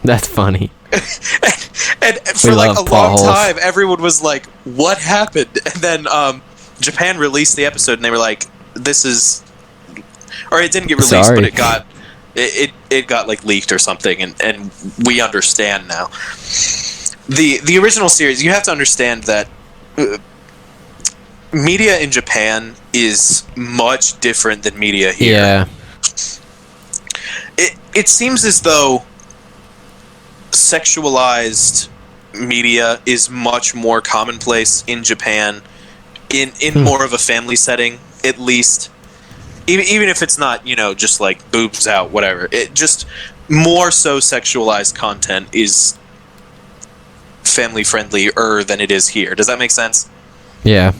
That's funny. and for like a long time, everyone was like, what happened? And then Japan released the episode, and they were like, this is... Or it didn't get released, but it got like leaked or something, and we understand now. The original series, you have to understand that media in Japan is much different than media here. Yeah. It seems as though sexualized media is much more commonplace in Japan, in more of a family setting, at least. Even if it's not, just like boobs out, whatever. It just more so sexualized content is family friendlier than it is here. Does that make sense? Yeah.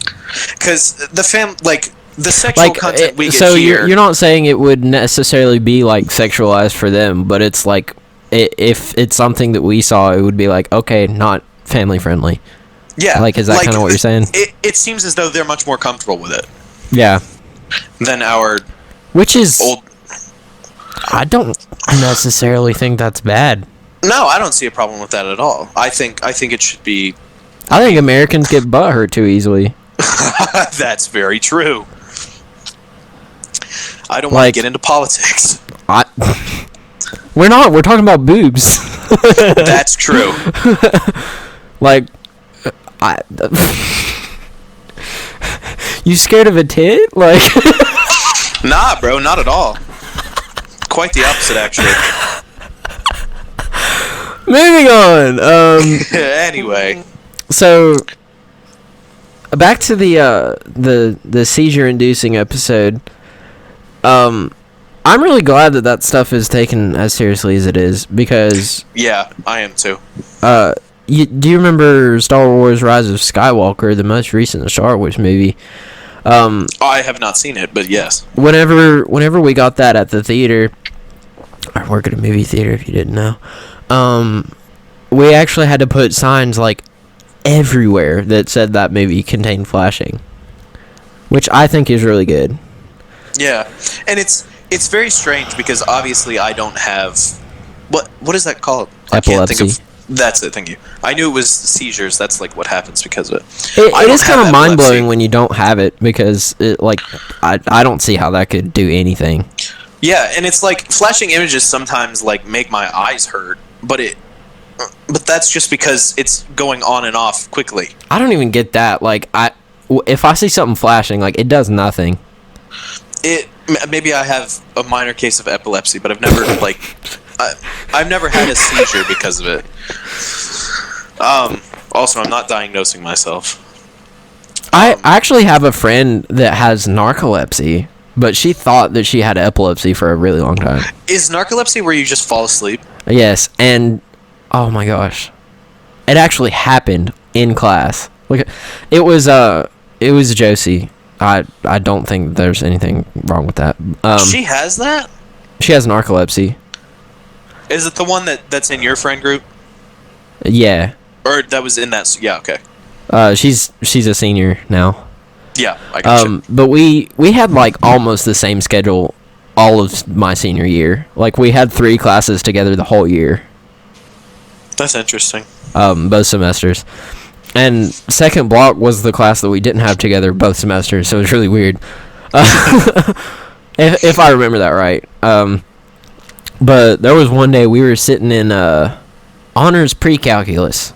Because the sexual content we get so here. You're not saying it would necessarily be like sexualized for them, but it's like if it's something that we saw, it would be like, okay, not family friendly. Yeah. Like, is that kind of what you're saying? It seems as though they're much more comfortable with it. Yeah. Than our old. I don't necessarily think that's bad. No, I don't see a problem with that at all. I think it should be. I think Americans get butthurt too easily. That's very true. I don't want to get into politics. We're not. We're talking about boobs. That's true. Like, I. You scared of a tit? Like. Nah, bro, not at all. Quite the opposite, actually. Moving on. Anyway. So, back to the seizure-inducing episode. I'm really glad that stuff is taken as seriously as it is, because... Yeah, I am too. Do you remember Star Wars Rise of Skywalker, the most recent Star Wars movie? I have not seen it, but yes. Whenever we got that at the theater... I work at a movie theater, if you didn't know. We actually had to put signs, like, everywhere that said that movie contained flashing, which I think is really good. Yeah, and it's very strange because obviously I don't have what is that called? Epilepsy. I can't think of. That's it. Thank you. I knew it was seizures. That's like what happens because of it. It is kind of mind blowing when you don't have it, because it I don't see how that could do anything. Yeah, and it's like flashing images sometimes like make my eyes hurt, but that's just because it's going on and off quickly. I don't even get that. Like, if I see something flashing, like, it does nothing. Maybe I have a minor case of epilepsy, but I've never I've never had a seizure because of it. Also, I'm not diagnosing myself. I actually have a friend that has narcolepsy, but she thought that she had epilepsy for a really long time. Is narcolepsy where you just fall asleep? Yes, and oh my gosh, it actually happened in class. Look, it was Josie. I don't think there's anything wrong with that. She has that? She has narcolepsy. Is it the one that's in your friend group? Yeah. Or that was in that? Yeah. Okay. She's a senior now. Yeah, I gotcha. But we had like almost the same schedule all of my senior year. Like, we had 3 classes together the whole year. That's interesting. Both semesters. And second block was the class that we didn't have together both semesters, so it was really weird. If I remember that right. But there was one day we were sitting in honors pre-calculus,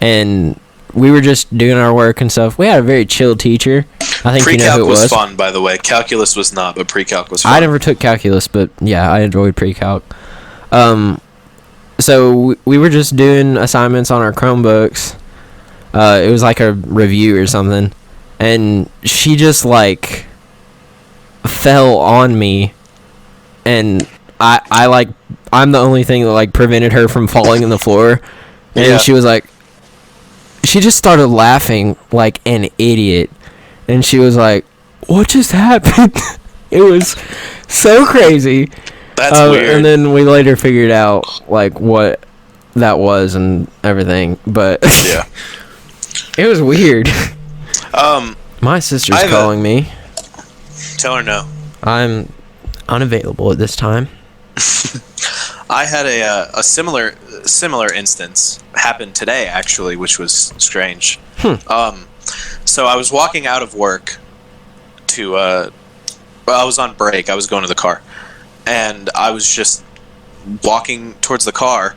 and we were just doing our work and stuff. We had a very chill teacher. I think you know who it was. Pre-calc was fun, by the way. Calculus was not, but pre-calc was fun. I never took calculus, but yeah, I enjoyed pre-calc. So we were just doing assignments on our Chromebooks. It was like a review or something, and she just like fell on me, and I'm the only thing that like prevented her from falling on the floor, and yeah. She just started laughing like an idiot, and she was like, "What just happened?" It was so crazy. That's weird. And then we later figured out like what that was and everything, but yeah, it was weird. My sister's calling me. Tell her no. I'm unavailable at this time. I had a similar instance happen today, actually, which was strange. So I was walking out of work to I was on break. I was going to the car, and I was just walking towards the car,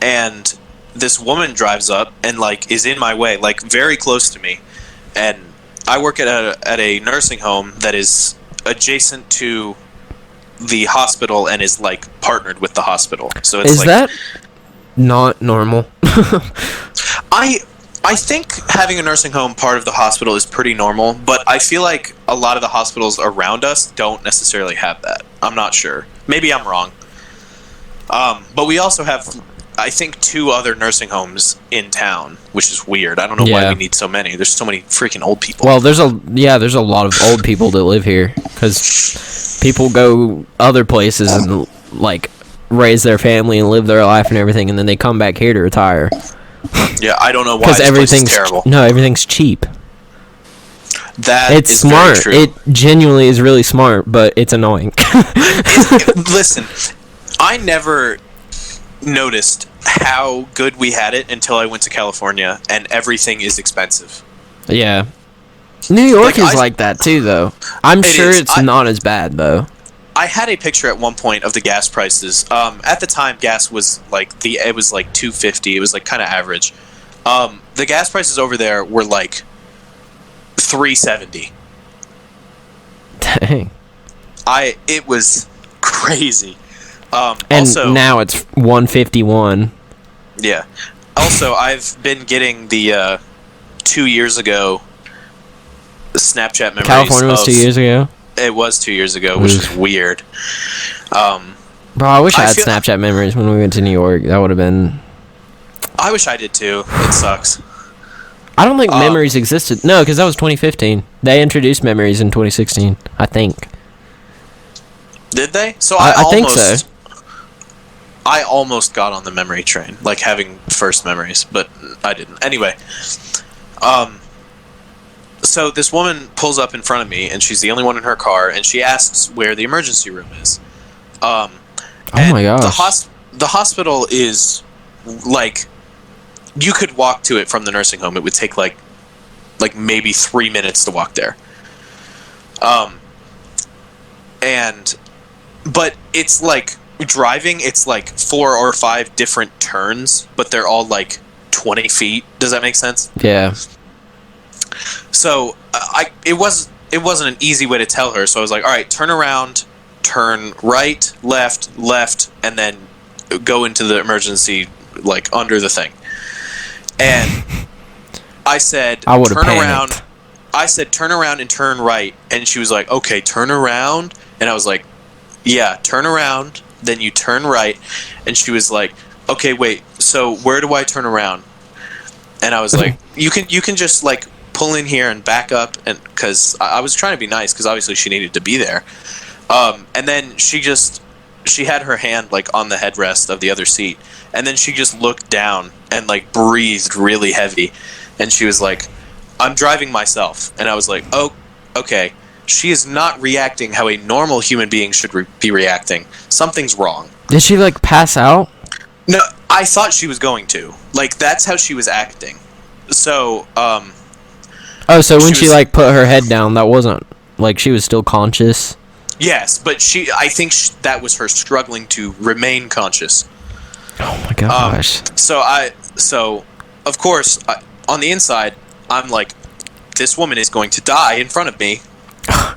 and this woman drives up and like is in my way, like very close to me. And I work at a nursing home that is adjacent to the hospital and is like partnered with the hospital. So it's that not normal? I think having a nursing home part of the hospital is pretty normal, but I feel like a lot of the hospitals around us don't necessarily have that. I'm not sure. Maybe I'm wrong. But we also have, I think, 2 other nursing homes in town, which is weird. I don't know why we need so many. There's so many freaking old people. Well, there's a lot of old people that live here, because people go other places and like raise their family and live their life and everything, and then they come back here to retire. Yeah, I don't know why. Because everything's terrible. No, everything's cheap. It's smart. Very true. It genuinely is really smart, but it's annoying. Listen, I never noticed how good we had it until I went to California, and everything is expensive. Yeah. New York is like that too, though. I'm sure it's not as bad, though. I had a picture at one point of the gas prices. At the time, gas was like it was like $2.50. It was like kind of average. The gas prices over there were like $3.70. Dang. It was crazy. And also, now it's $1.51. yeah. Also, I've been getting the 2 years ago Snapchat memories. California was 2 years ago. It was 2 years ago, which is weird. Bro, I wish I had Snapchat memories when we went to New York. That would have been... I wish I did too. It sucks. I don't think memories existed. No, because that was 2015. They introduced memories in 2016, I think. Did they? So I think so. I almost got on the memory train, like having first memories, but I didn't. Anyway, so this woman pulls up in front of me, and she's the only one in her car, and she asks where the emergency room is. Oh my gosh. The hospital is like, you could walk to it from the nursing home. It would take like maybe 3 minutes to walk there. But it's like driving. It's like 4 or 5 different turns, but they're all like 20 feet. Does that make sense? Yeah. So it wasn't an easy way to tell her. So I was like, all right, turn around, turn right, left, and then go into the emergency, like under the thing. And I said, turn around. I said, turn around and turn right. And she was like, okay, turn around. And I was like, yeah, turn around. Then you turn right. And she was like, okay, wait, so where do I turn around? And I was like, you can just like pull in here and back up. And because I was trying to be nice, because obviously she needed to be there. And then she had her hand like on the headrest of the other seat. And then she just looked down and like breathed really heavy. And she was like, I'm driving myself. And I was like, oh, okay. She is not reacting how a normal human being should be reacting. Something's wrong. Did she like pass out? No, I thought she was going to. Like, that's how she was acting. So, oh, so when she like put her head down, that wasn't like she was still conscious? Yes, but I think that was her struggling to remain conscious. Oh my gosh. So of course, on the inside, I'm like, this woman is going to die in front of me.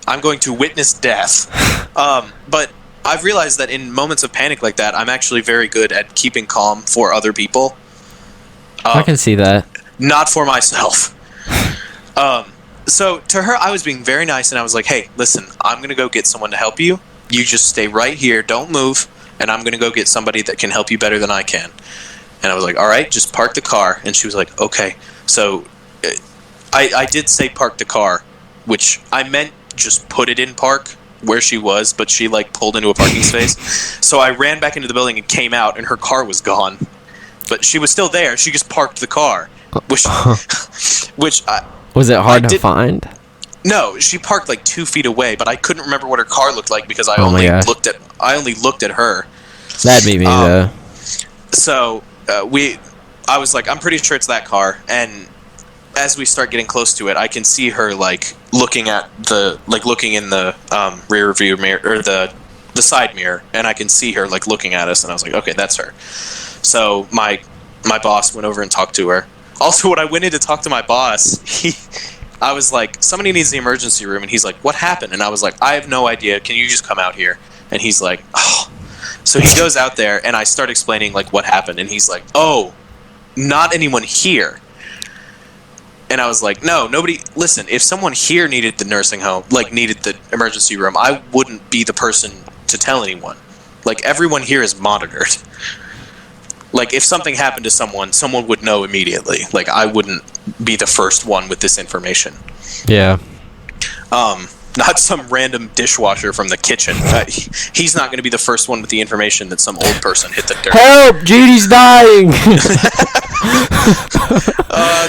I'm going to witness death. But I've realized that in moments of panic like that, I'm actually very good at keeping calm for other people. I can see that. Not for myself. So to her, I was being very nice, and I was like, hey, listen, I'm going to go get someone to help you. You just stay right here. Don't move. And I'm going to go get somebody that can help you better than I can. And I was like, all right, just park the car. And she was like, okay. So I did say park the car, which I meant just put it in park where she was, but she like pulled into a parking space. So I ran back into the building and came out, and her car was gone. But she was still there. She just parked the car, which was it hard to find? No, she parked like 2 feet away, but I couldn't remember what her car looked like because I only looked at her. That'd be me though. So I was like, I'm pretty sure it's that car. And as we start getting close to it, I can see her like looking in the rear view mirror or the side mirror, and I can see her like looking at us. And I was like, okay, that's her. So my boss went over and talked to her. Also, when I went in to talk to my boss, I was like, somebody needs the emergency room. And he's like, what happened? And I was like, I have no idea. Can you just come out here? And he's like, oh. So he goes out there, and I start explaining like what happened. And he's like, oh, not anyone here. And I was like, no, nobody. Listen, if someone here needed the nursing home, like needed the emergency room, I wouldn't be the person to tell anyone. Like, everyone here is monitored. Like, if something happened to someone would know immediately. Like, I wouldn't be the first one with this information. Yeah. Not some random dishwasher from the kitchen. He's not going to be the first one with the information that some old person hit the dirt. Help! Judy's dying!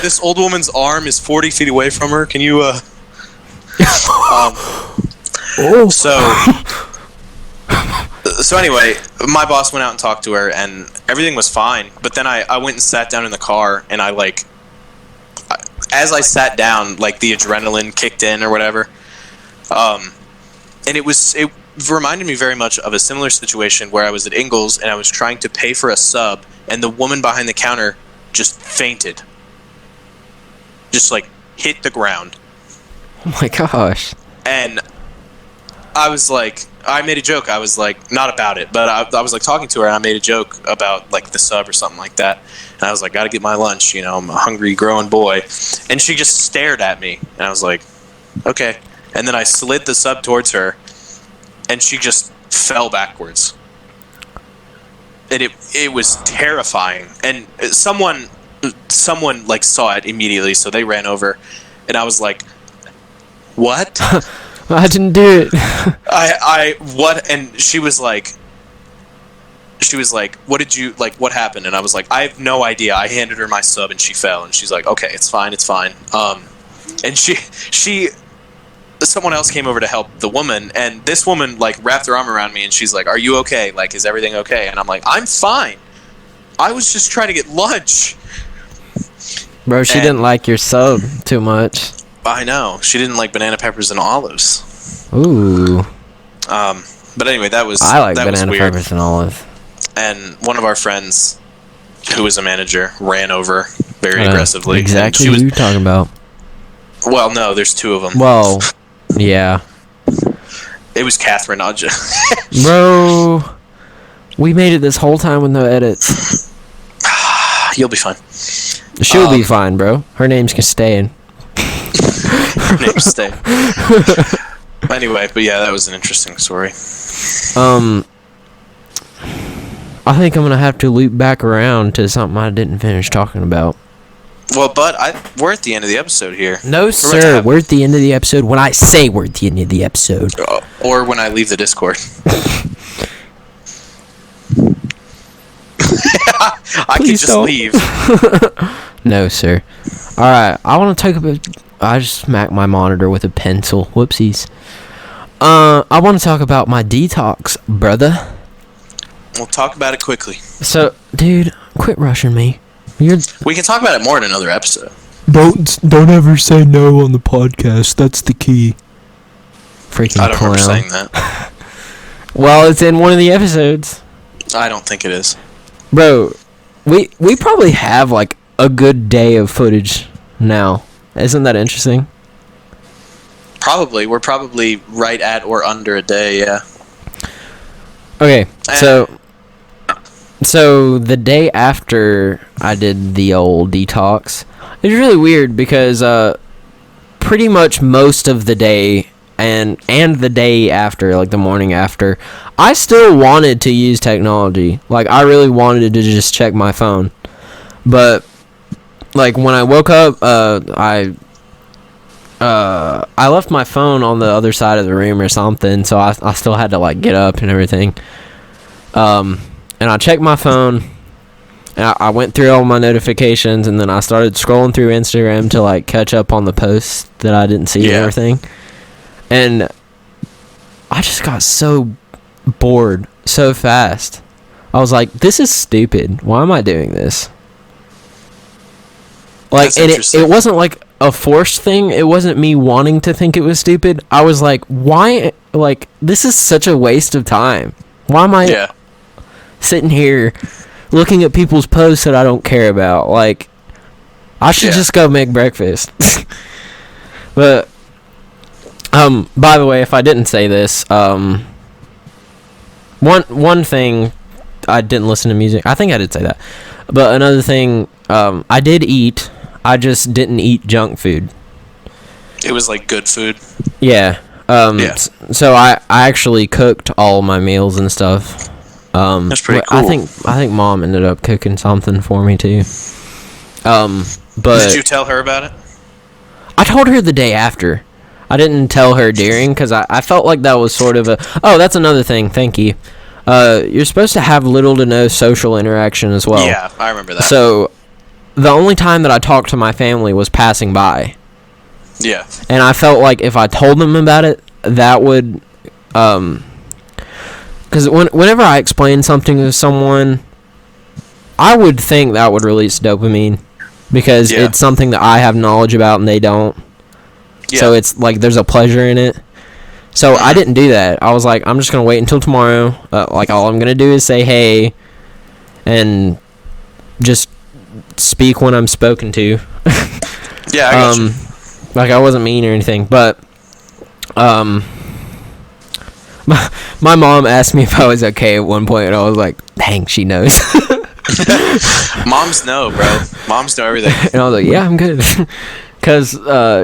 This old woman's arm is 40 feet away from her. Can you, So anyway, my boss went out and talked to her, and everything was fine. But then I went and sat down in the car, and as I sat down, like the adrenaline kicked in or whatever. And it reminded me very much of a similar situation where I was at Ingles and I was trying to pay for a sub, and the woman behind the counter just fainted. just like hit the ground. Oh my gosh. And I was like, I made a joke. I was like, not about it, but I was like talking to her, and I made a joke about like the sub or something like that. And I was like, gotta get my lunch, I'm a hungry growing boy. And she just stared at me, and I was like, okay. And then I slid the sub towards her, and she just fell backwards. And it was terrifying. And someone like saw it immediately, so they ran over, and I was like, what? I didn't do it. I what? And she was like, what did you, like, what happened? And I was like, I have no idea. I handed her my sub and she fell, and she's like, okay, it's fine. And someone else came over to help the woman, and this woman like wrapped her arm around me, and she's like, are you okay? Like, is everything okay? And I'm like, I'm fine. I was just trying to get lunch. Bro, she didn't like your sub too much. I know. She didn't like banana peppers and olives. Ooh. But anyway, I like banana peppers and olives. And one of our friends, who was a manager, ran over very aggressively. Exactly who you talking about. Well, no, there's two of them. Well, yeah. It was Catherine Odja. Bro, we made it this whole time with no edits. You'll be fine. She'll be fine, bro. Her name's Castayan. Her name's Stay. Anyway, but yeah, that was an interesting story. I think I'm gonna have to loop back around to something I didn't finish talking about. Well, but we're at the end of the episode here. No, sir. We're at the end of the episode when I say we're at the end of the episode. Or when I leave the Discord. I could just leave. No, sir. Alright, I want to talk about... I just smacked my monitor with a pencil. Whoopsies. I want to talk about my detox, brother. We'll talk about it quickly. So, dude, quit rushing me. We can talk about it more in another episode. Don't ever say no on the podcast. That's the key. Freaking I don't clown. remember saying that. Well, it's in one of the episodes. I don't think it is. Bro, we probably have like a good day of footage now. Isn't that interesting? Probably. We're probably right at or under a day, yeah. Okay, so the day after I did the old detox, it was really weird because pretty much most of the day and the day after, like the morning after, I still wanted to use technology. Like, I really wanted to just check my phone. But like when I woke up, I left my phone on the other side of the room or something, so I still had to like get up and everything. And I checked my phone, and I went through all my notifications, and then I started scrolling through Instagram to like catch up on the posts that I didn't see and everything. And I just got so bored so fast. I was like, this is stupid. Why am I doing this? Like, and it wasn't like a forced thing. It wasn't me wanting to think it was stupid. I was like, why? Like, this is such a waste of time. Why am I sitting here looking at people's posts that I don't care about? Like, I should just go make breakfast. But, by the way, if I didn't say this, one thing, I didn't listen to music. I think I did say that. But another thing, I did eat. I just didn't eat junk food. It was like good food. Yeah. So I actually cooked all my meals and stuff. That's pretty cool. I think Mom ended up cooking something for me too. But did you tell her about it? I told her the day after. I didn't tell her during because I felt like that was sort of a... Oh, that's another thing. Thank you. You're supposed to have little to no social interaction as well. Yeah, I remember that. So the only time that I talked to my family was passing by. Yeah. And I felt like if I told them about it, that would... Because whenever I explain something to someone, I would think that would release dopamine. Because it's something that I have knowledge about and they don't. Yeah. So it's like there's a pleasure in it. So I didn't do that. I was like, I'm just going to wait until tomorrow. Like, all I'm going to do is say hey. And just speak when I'm spoken to. Yeah, I got you. Like, I wasn't mean or anything, but my mom asked me if I was okay at one point, and I was like, dang, she knows. Moms know, bro. Moms know everything. And I was like, yeah, I'm good. Because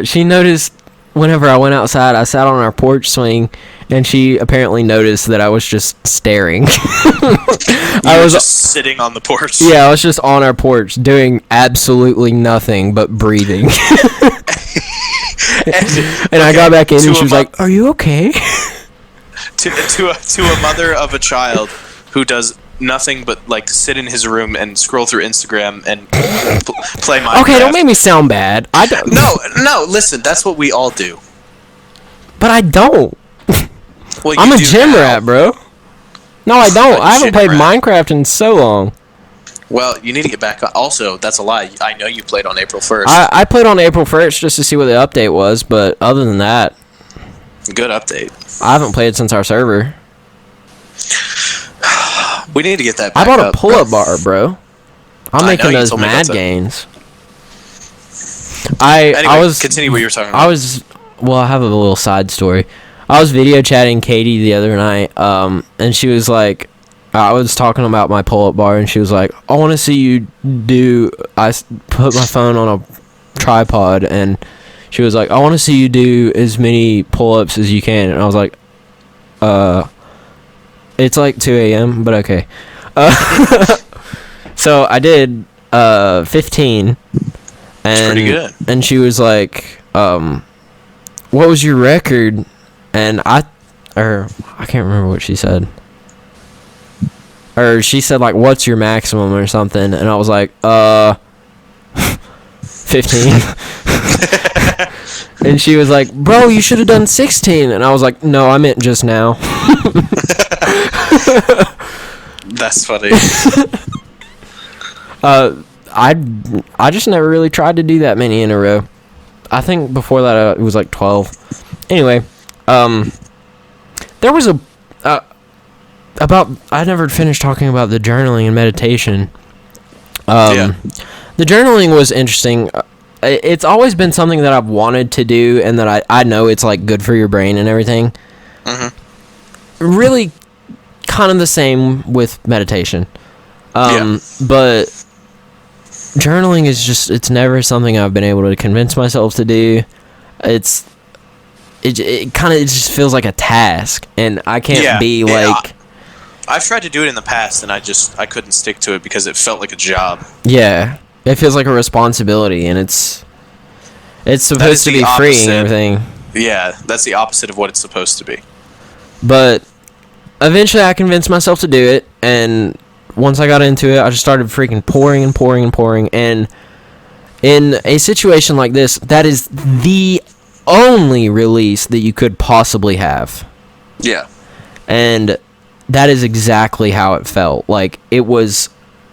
she noticed whenever I went outside, I sat on our porch swing, and she apparently noticed that I was just staring. I was just sitting on the porch. Yeah, I was just on our porch doing absolutely nothing but breathing. And I got back in, and she was like, are you okay? To a mother of a child who does nothing but like sit in his room and scroll through Instagram and play Minecraft. Okay, don't make me sound bad. I don't. No. Listen, that's what we all do. But I don't. Well, I'm a gym rat, bro. No, I don't. I haven't played Minecraft in so long. Well, you need to get back on. Also, that's a lie. I know you played on April 1st. I played on April 1st just to see what the update was, but other than that, good update. I haven't played since our server. We need to get that back I bought up. a pull-up bar, bro. I'm making those mad gains. Anyway, continue what you were talking about. I have a little side story. I was video chatting Katie the other night, and she was like, I was talking about my pull-up bar, and she was like, I want to see you do, I put my phone on a tripod, and she was like, I want to see you do as many pull-ups as you can, and I was like, it's like 2 a.m., but okay. So I did 15. That's pretty good. And she was like, what was your record? And I can't remember what she said. Or she said, like, what's your maximum or something? And I was like, 15. And she was like, bro, you should have done 16. And I was like, no, I meant just now. That's funny. I just never really tried to do that many in a row. I think before that it was like 12. Anyway, there was I never finished talking about the journaling and meditation. The journaling was interesting. It's always been something that I've wanted to do, and that I know it's like good for your brain and everything. Mm-hmm. Really kind of the same with meditation. But journaling is just, it's never something I've been able to convince myself to do. It just feels like a task, and I can't be like... I've tried to do it in the past, and I couldn't stick to it because it felt like a job. Yeah, it feels like a responsibility, and it's supposed to be free and everything. Yeah, that's the opposite of what it's supposed to be. But eventually I convinced myself to do it, and once I got into it, I just started freaking pouring and pouring and pouring, and in a situation like this, that is the only release that you could possibly have. Yeah. And that is exactly how it felt. Like, it was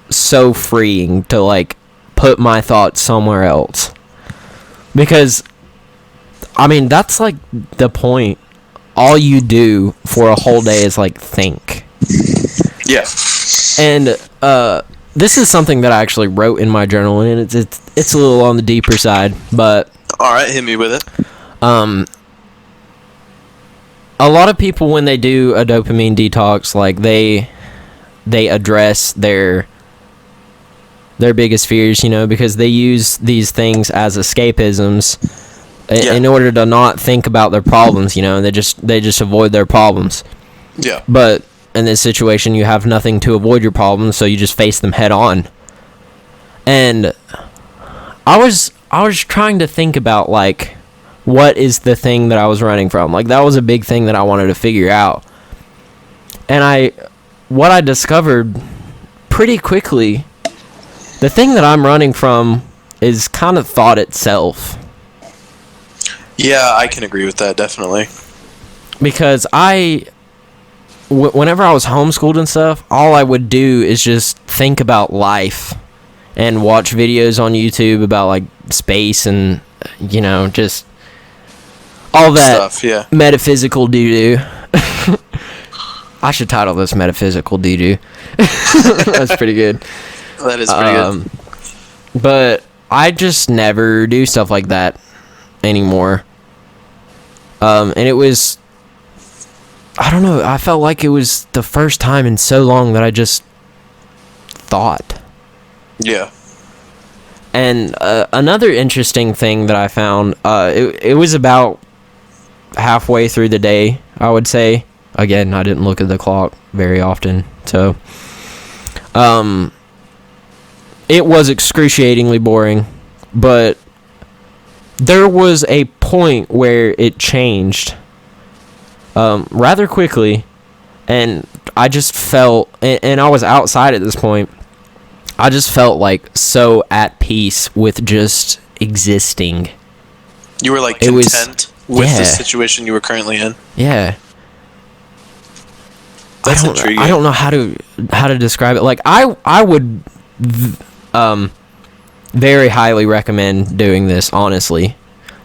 so freeing to, like, put my thoughts somewhere else. Because, I mean, that's, like, the point. All you do for a whole day is, like, think. Yeah. And, this is something that I actually wrote in my journal, and it's a little on the deeper side, but... Alright, hit me with it. A lot of people, when they do a dopamine detox, like, they address their biggest fears, you know, because they use these things as escapisms in order to not think about their problems, you know, and they just avoid their problems. Yeah. But in this situation, you have nothing to avoid your problems, so you just face them head on. And I was trying to think about, like, what is the thing that I was running from? Like, that was a big thing that I wanted to figure out. And what I discovered pretty quickly, the thing that I'm running from is kind of thought itself. Yeah, I can agree with that, definitely. Because whenever I was homeschooled and stuff, all I would do is just think about life and watch videos on YouTube about, like, space and, you know, just all that stuff, yeah. Metaphysical Doo Doo. I should title this Metaphysical Doo Doo. That's pretty good. That is pretty good. But I just never do stuff like that anymore. And it was, I don't know, I felt like it was the first time in so long that I just thought. Yeah. And another interesting thing that I found, it was about halfway through the day, I would say. Again, I didn't look at the clock very often, so it was excruciatingly boring, but there was a point where it changed rather quickly, and I just felt, and I was outside at this point, I just felt like so at peace with just existing. You were like content with the situation you were currently in? Yeah. That's intriguing. I don't know how to describe it. Like I would very highly recommend doing this, honestly.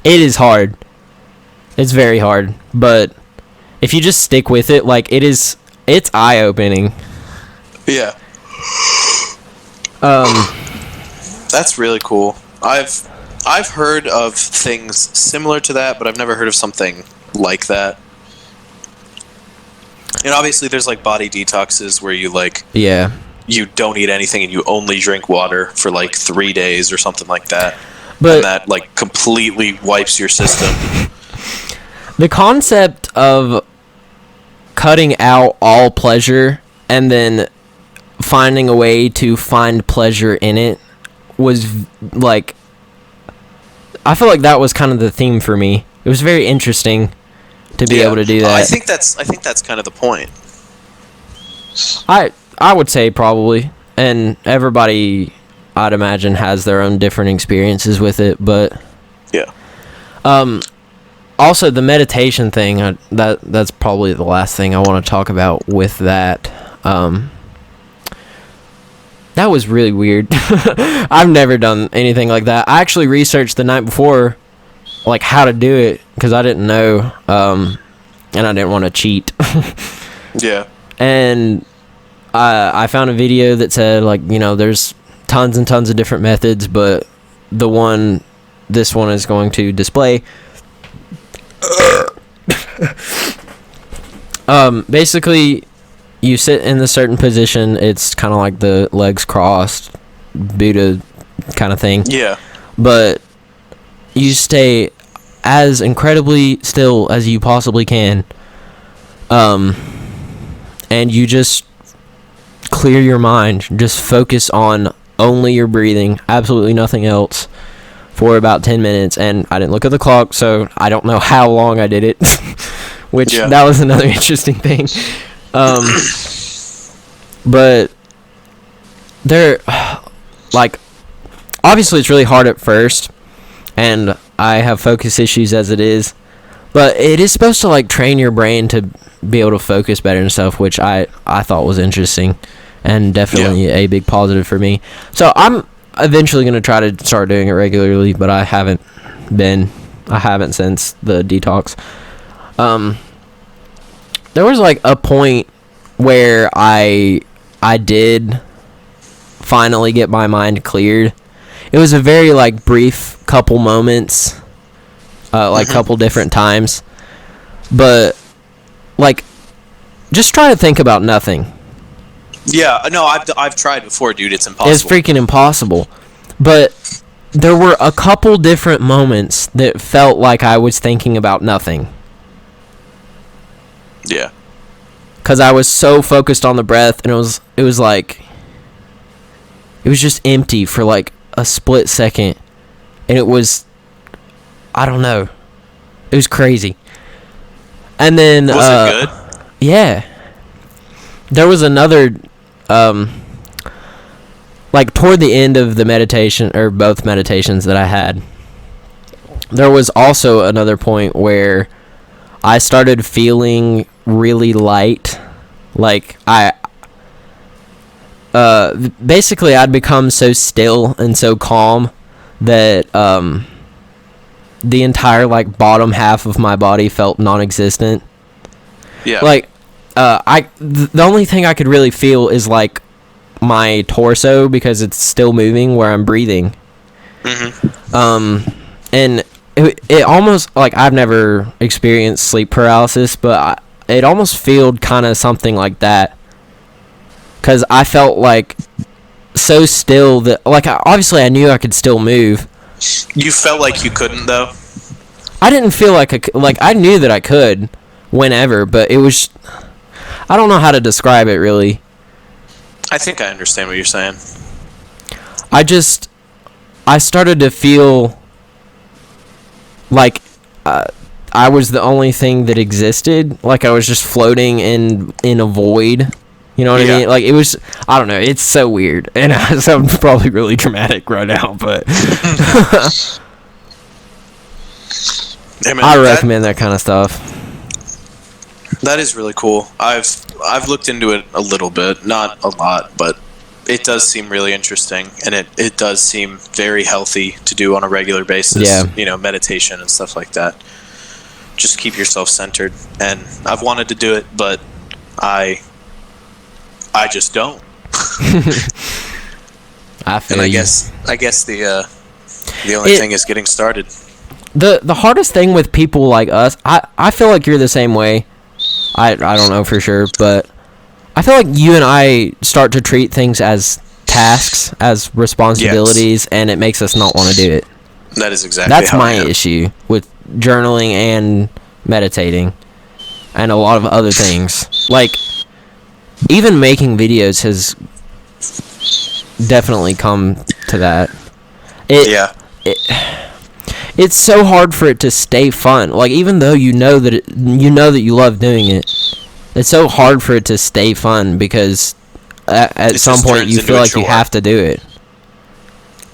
It is hard. It's very hard, but if you just stick with it, like it's eye-opening. Yeah. That's really cool. I've heard of things similar to that, but I've never heard of something like that. And obviously there's like body detoxes where you you don't eat anything and you only drink water for like 3 days or something like that. But and that like completely wipes your system. The concept of cutting out all pleasure and then finding a way to find pleasure in it was like, I feel like that was kind of the theme for me. It was very interesting to be able to do that. I think that's kind of the point. I would say probably, and everybody, I'd imagine, has their own different experiences with it, but yeah. Also, the meditation thing, that's probably the last thing I want to talk about with that. That was really weird. I've never done anything like that. I actually researched the night before, like, how to do it, because I didn't know, and I didn't want to cheat. Yeah. And I found a video that said, like, you know, there's tons and tons of different methods, but this one is going to display. Basically, you sit in a certain position. It's kind of like the legs crossed, Buddha kind of thing. Yeah. But you stay as incredibly still as you possibly can. And you just clear your mind. Just focus on only your breathing, absolutely nothing else, for about 10 minutes. And I didn't look at the clock, so I don't know how long I did it. Which, that was another interesting thing. But there, like, obviously it's really hard at first, and I have focus issues as it is, but it is supposed to, like, train your brain to be able to focus better and stuff, which I thought was interesting and definitely a big positive for me. So I'm eventually going to try to start doing it regularly, but I haven't since the detox. There was, like, a point where I did finally get my mind cleared. It was a very, like, brief couple moments, like, couple different times. But, like, just try to think about nothing. Yeah, no, I've tried before, dude. It's impossible. It's freaking impossible. But there were a couple different moments that felt like I was thinking about nothing. Yeah. Because I was so focused on the breath, and it was like, it was just empty for like a split second, and it was, I don't know, it was crazy. And then was it good? Yeah, there was another, like, toward the end of the meditation, or both meditations that I had, there was also another point where I started feeling really light. Like, basically I'd become so still and so calm that the entire, like, bottom half of my body felt non-existent. Yeah. Like, the only thing I could really feel is, like, my torso, because it's still moving where I'm breathing. And it almost, like, I've never experienced sleep paralysis, but it almost felt kind of something like that, because I felt like so still that, like, obviously I knew I could still move. You felt like you couldn't, though? I didn't feel like I knew that I could whenever, but it was, I don't know how to describe it really. I think I understand what you're saying. I started to feel like I was the only thing that existed. Like I was just floating in a void. You know what I mean? Like it was, I don't know. It's so weird, and I sound probably really dramatic right now, but I recommend that kind of stuff. That is really cool. I've looked into it a little bit, not a lot, but it does seem really interesting, and it does seem very healthy to do on a regular basis. Yeah. You know, meditation and stuff like that. Just keep yourself centered. And I've wanted to do it, but I just don't. I feel and I you. guess the only thing is getting started. The hardest thing with people like us, I feel like you're the same way. I don't know for sure, but I feel like you and I start to treat things as tasks, as responsibilities, and it makes us not want to do it. That is exactly That's how my I am. issue with journaling and meditating and a lot of other things. Like, even making videos has definitely come to that. It's so hard for it to stay fun. Like, even though you know that you love doing it, it's so hard for it to stay fun because at some point you feel like you have to do it,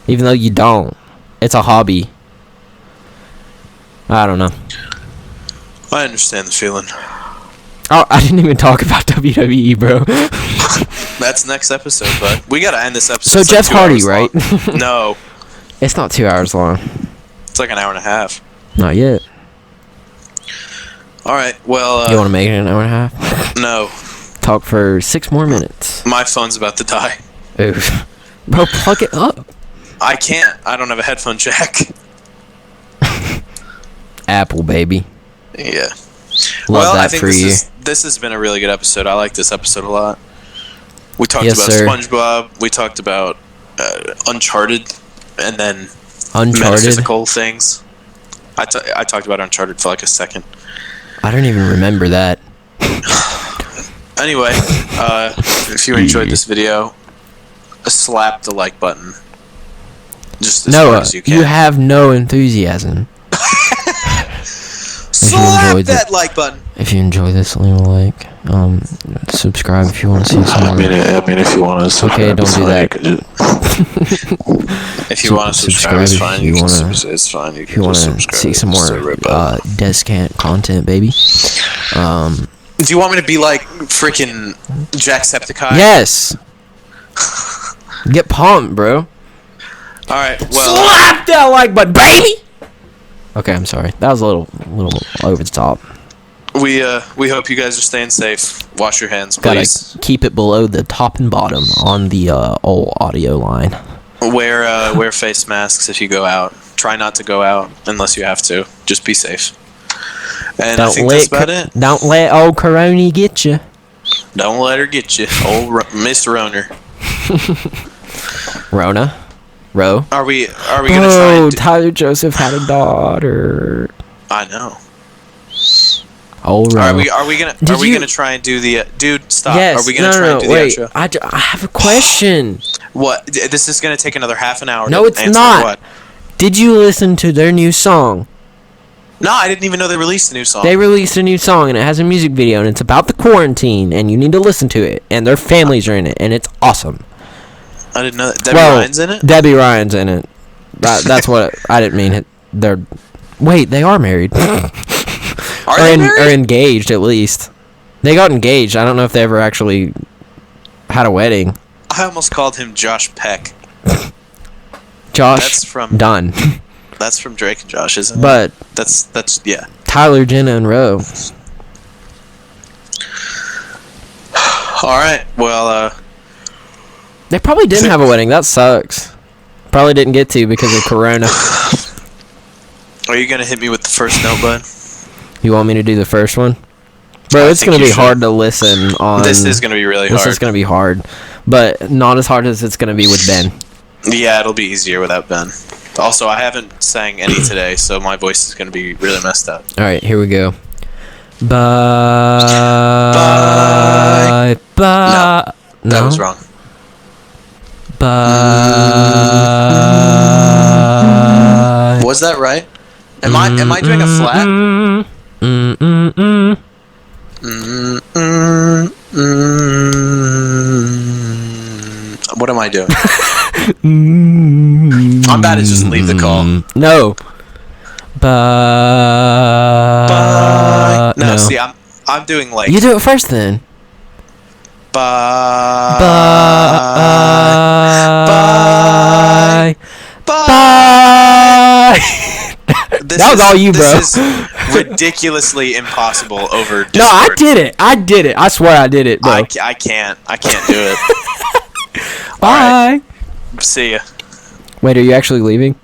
even though you don't. It's a hobby. I don't know. I understand the feeling. Oh, I didn't even talk about WWE, bro. That's next episode, but we gotta end this episode. So Jeff Hardy, right? No, It's not 2 hours long. it's like an hour and a half. Not yet. All right. Well, You want to make it an hour and a half? no. Talk for 6 more minutes. My phone's about to die. Oof. Bro, plug it up. I can't. I don't have a headphone jack. Apple, baby. Yeah. Love that I think for you. this has been a really good episode. I like this episode a lot. We talked Yes, about sir. SpongeBob. We talked about Uncharted, and then Uncharted? metaphysical things. I talked about Uncharted for like a second. I don't even remember that. Anyway, if you enjoyed this video, slap the like button. Just as hard Noah, as you can. you have no enthusiasm. Slap that like button. If you enjoy this, leave a like. Subscribe if you want to see some more. I mean, if you want to. Okay, don't do that. If you want to subscribe, it's fine. If you want to, It's fine. You if you want to see some more Descant content, baby. Do you want me to be like freaking Jacksepticeye? Yes. Get pumped, bro. All right. Well. Slap that like button, baby. Okay, I'm sorry. That was a little over the top. We hope you guys are staying safe. Wash your hands, Gotta please. keep it below the top and bottom on the old audio line. Wear face masks if you go out. Try not to go out unless you have to. Just be safe. And I think that's about it. Don't let old Corona get you. Don't let her get you, old Miss Roner. Rona? Ro? Are we gonna try? Oh, Tyler Joseph had a daughter. I know. Oh, Ro. Are we gonna try and do the dude? Stop. Yes. Are we gonna try and do wait. the outro? I have a question. What? This is gonna take another half an hour. No, to it's answer not. What? Did you listen to their new song? No, I didn't even know they released a new song. They released a new song and it has a music video and it's about the quarantine and you need to listen to it and their families are in it and it's awesome. I didn't know that. Debbie Ryan's in it? Debbie Ryan's in it. That's what I didn't mean. Wait, they are married. Are they married? Or engaged at least. They got engaged. I don't know if they ever actually had a wedding. I almost called him Josh Peck. Josh That's from Dunn. That's from Drake and Josh, isn't it? But that's yeah. Tyler, Jenna, and Ro. All right. Well, They probably didn't have a wedding. That sucks. Probably didn't get to because of Corona. Are you gonna hit me with the first note, bud? You want me to do the first one? Bro, it's going to be hard to listen on... This is going to be really hard. This is going to be hard. But not as hard as it's going to be with Ben. Yeah, it'll be easier without Ben. Also, I haven't sang any today, so my voice is going to be really messed up. Alright, here we go. Bye. Bye. No, that was wrong. Bye. Was that right? Am I doing a flat? What am I doing? I'm bad at just leave the call. No. Bye. No, see, I'm doing like... You do it first then. Bye. Bye. Bye. Bye. That was all you, bro. This is ridiculously impossible over Discord. No, I did it. I swear I did it, bro. I can't do it. Bye. All right. See ya. Wait, are you actually leaving?